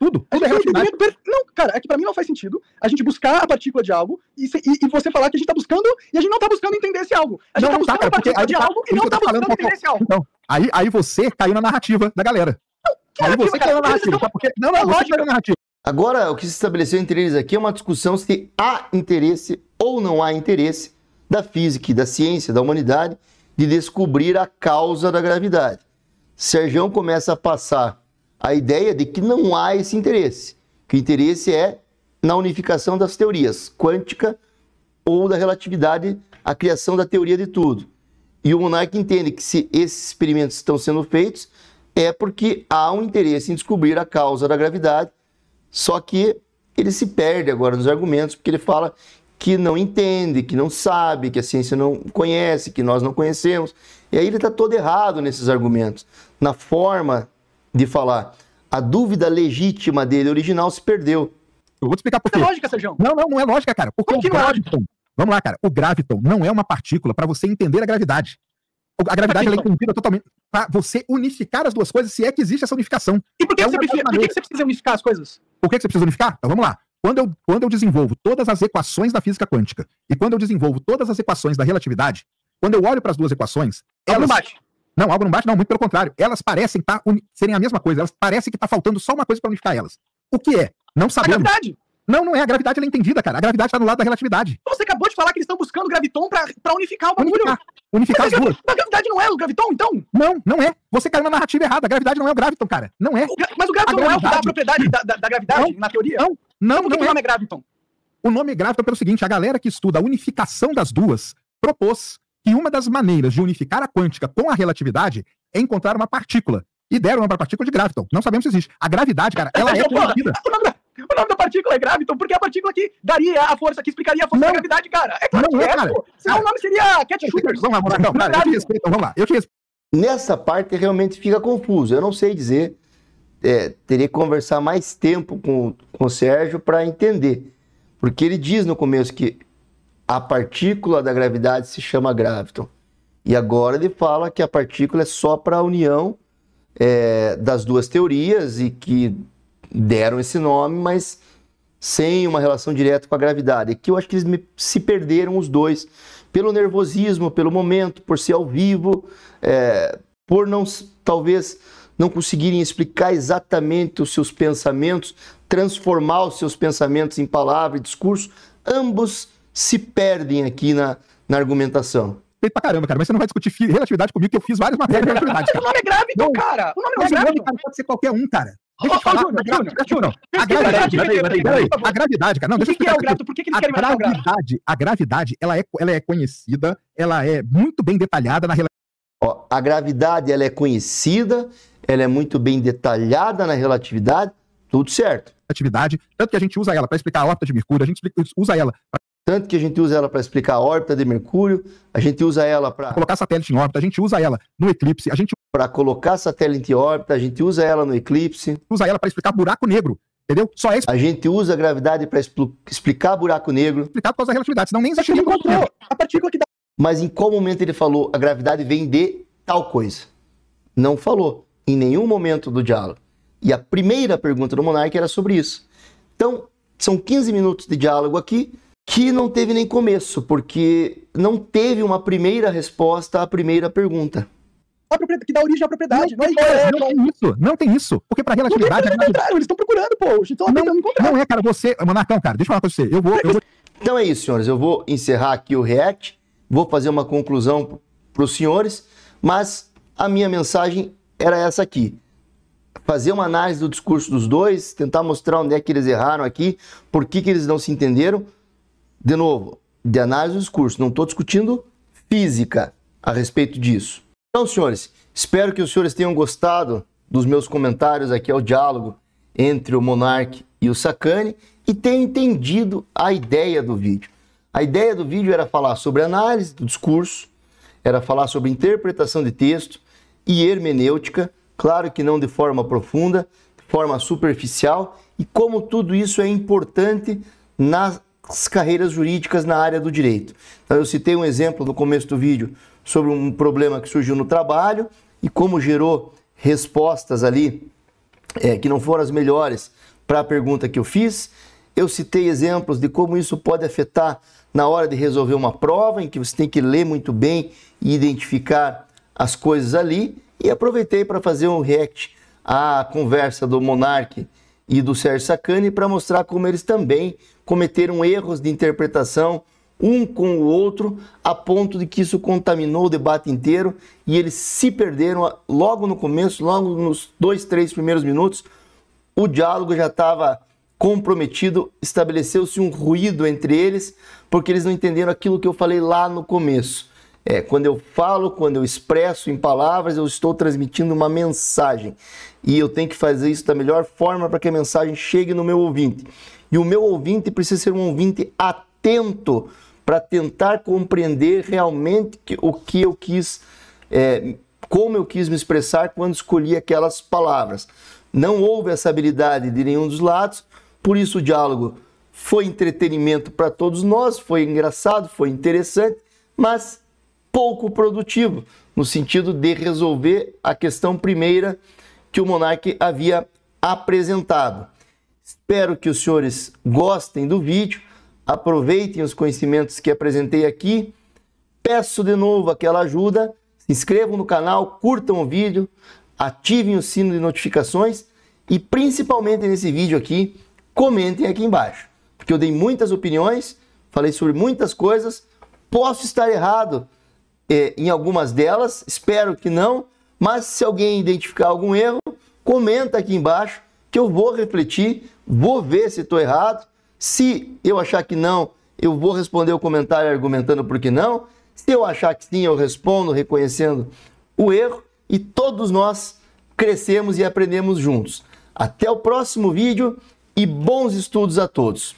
Tudo é relatividade. Não, cara, é que pra mim não faz sentido a gente buscar a partícula de algo e você falar que a gente tá buscando e a gente não tá buscando entender esse algo. A gente tá buscando a partícula de algo e não tá buscando entender esse algo. Então, aí você caiu na narrativa da galera. Aí você caiu na narrativa. Não, você caiu na narrativa. Agora, o que se estabeleceu entre eles aqui é uma discussão se há interesse ou não há interesse da física e da ciência, da humanidade, de descobrir a causa da gravidade. Sergião começa a passar a ideia de que não há esse interesse, que o interesse é na unificação das teorias, quântica ou da relatividade, a criação da teoria de tudo. E o Monark entende que se esses experimentos estão sendo feitos, é porque há um interesse em descobrir a causa da gravidade, só que ele se perde agora nos argumentos, porque ele fala que não entende, que não sabe, que a ciência não conhece, que nós não conhecemos. E aí ele está todo errado nesses argumentos, na forma de falar. A dúvida legítima dele, original, se perdeu. Eu vou te explicar por quê. É lógica, Sérgio. Não é lógica, cara. Porque o graviton, vamos lá, cara. O graviton não é uma partícula para você entender a gravidade. A gravidade ela é entendida totalmente para você unificar as duas coisas, se é que existe essa unificação. E por que você precisa unificar as coisas? Por que você precisa unificar? Então vamos lá. Quando eu desenvolvo todas as equações da física quântica e quando eu desenvolvo todas as equações da relatividade, quando eu olho para as duas equações, Algo não bate. Não, algo não bate, não, muito pelo contrário. Elas parecem serem a mesma coisa, elas parecem que está faltando só uma coisa para unificar elas. O que é? Não sabemos. A gravidade. Não é. A gravidade ela é entendida, cara. A gravidade está no lado da relatividade. Você acabou de falar que eles estão buscando o graviton pra unificar o bagulho. Unificar as duas. A gravidade não é o graviton, então? Não é. Você caiu na narrativa errada. A gravidade não é o graviton, cara. Não é. Mas o graviton não é o que dá a propriedade da gravidade, na teoria? Não Por que o nome é graviton? O nome é graviton pelo seguinte, a galera que estuda a unificação das duas propôs que uma das maneiras de unificar a quântica com a relatividade é encontrar uma partícula. E deram uma partícula de graviton. Não sabemos se existe. A gravidade, cara, ela é conhecida. O nome da partícula é graviton, porque é a partícula que daria a força, que explicaria a força da gravidade, cara. É claro que é, cara. Senão o nome seria Cat Shooters. Vamos lá, Monarcão, cara, eu te respeito, vamos lá. Eu te respeito. Nessa parte realmente fica confuso. Eu não sei dizer. Teria que conversar mais tempo com o Sérgio para entender. Porque ele diz no começo que a partícula da gravidade se chama graviton. E agora ele fala que a partícula é só para a união das duas teorias e que deram esse nome, mas sem uma relação direta com a gravidade. Aqui eu acho que eles se perderam os dois, pelo nervosismo, pelo momento, por ser ao vivo, por talvez não conseguirem explicar exatamente os seus pensamentos, transformar os seus pensamentos em palavra e discurso. Ambos se perdem aqui na argumentação. Feito pra caramba, cara, mas você não vai discutir relatividade comigo, que eu fiz várias matérias de relatividade. O nome é graviton, cara. O nome não é graviton. Pode ser qualquer um, cara. Deixa eu falar. A gravidade, cara. Não, deixa eu explicar. O graviton? Por que eles querem matar o graviton? A gravidade, ela é conhecida, ela é muito bem detalhada na relatividade. A gravidade, ela é conhecida, ela é muito bem detalhada na relatividade, tudo certo. Atividade, tanto que a gente usa ela para explicar a órbita de Mercúrio, a gente usa ela tanto que a gente usa ela para explicar a órbita de Mercúrio, a gente usa ela para colocar satélite em órbita, a gente usa ela no eclipse, a gente para colocar satélite em órbita, a gente usa ela no eclipse, usa ela para explicar buraco negro, entendeu? Só é a gente usa a gravidade para explicar buraco negro, explicar por causa da relatividade, senão nem existiria buraco negro. A partícula que dá. Mas em qual momento ele falou a gravidade vem de tal coisa? Não falou em nenhum momento do diálogo. E a primeira pergunta do Monark era sobre isso. Então, são 15 minutos de diálogo aqui, que não teve nem começo, porque não teve uma primeira resposta à primeira pergunta. Que dá origem à propriedade. Não tem isso. Porque para relatividade... Eles estão procurando, pô. Eles estão tentando encontrar. Não é, cara. Você... Monarcão, cara, deixa eu falar com você. Eu vou... Então é isso, senhores. Eu vou encerrar aqui o react. Vou fazer uma conclusão para os senhores. Mas a minha mensagem era essa aqui. Fazer uma análise do discurso dos dois. Tentar mostrar onde é que eles erraram aqui. Por que eles não se entenderam. De novo, de análise do discurso. Não estou discutindo física a respeito disso. Então, senhores, espero que os senhores tenham gostado dos meus comentários aqui ao diálogo entre o Monark e o Sacani e tenham entendido a ideia do vídeo. A ideia do vídeo era falar sobre análise do discurso, era falar sobre interpretação de texto e hermenêutica, claro que não de forma profunda, de forma superficial, e como tudo isso é importante nas carreiras jurídicas na área do direito. Então, eu citei um exemplo no começo do vídeo sobre um problema que surgiu no trabalho e como gerou respostas ali que não foram as melhores para a pergunta que eu fiz. Eu citei exemplos de como isso pode afetar na hora de resolver uma prova, em que você tem que ler muito bem e identificar as coisas ali. E aproveitei para fazer um react à conversa do Monark e do Sérgio Sacani para mostrar como eles também cometeram erros de interpretação um com o outro, a ponto de que isso contaminou o debate inteiro e eles se perderam logo no começo, logo nos 2, 3 primeiros minutos. O diálogo já estava comprometido, estabeleceu-se um ruído entre eles, porque eles não entenderam aquilo que eu falei lá no começo. Quando eu falo, quando eu expresso em palavras, eu estou transmitindo uma mensagem. E eu tenho que fazer isso da melhor forma para que a mensagem chegue no meu ouvinte. E o meu ouvinte precisa ser um ouvinte atento para tentar compreender realmente o que eu quis, como eu quis me expressar quando escolhi aquelas palavras. Não houve essa habilidade de nenhum dos lados, por isso o diálogo foi entretenimento para todos nós, foi engraçado, foi interessante, mas pouco produtivo, no sentido de resolver a questão primeira que o Monark havia apresentado. Espero que os senhores gostem do vídeo, aproveitem os conhecimentos que apresentei aqui. Peço de novo aquela ajuda, se inscrevam no canal, curtam o vídeo, ativem o sino de notificações e principalmente nesse vídeo aqui, comentem aqui embaixo, porque eu dei muitas opiniões, falei sobre muitas coisas, posso estar errado em algumas delas, espero que não, mas se alguém identificar algum erro, comenta aqui embaixo que eu vou refletir, vou ver se estou errado. Se eu achar que não, eu vou responder o comentário argumentando por que não. Se eu achar que sim, eu respondo reconhecendo o erro e todos nós crescemos e aprendemos juntos. Até o próximo vídeo e bons estudos a todos!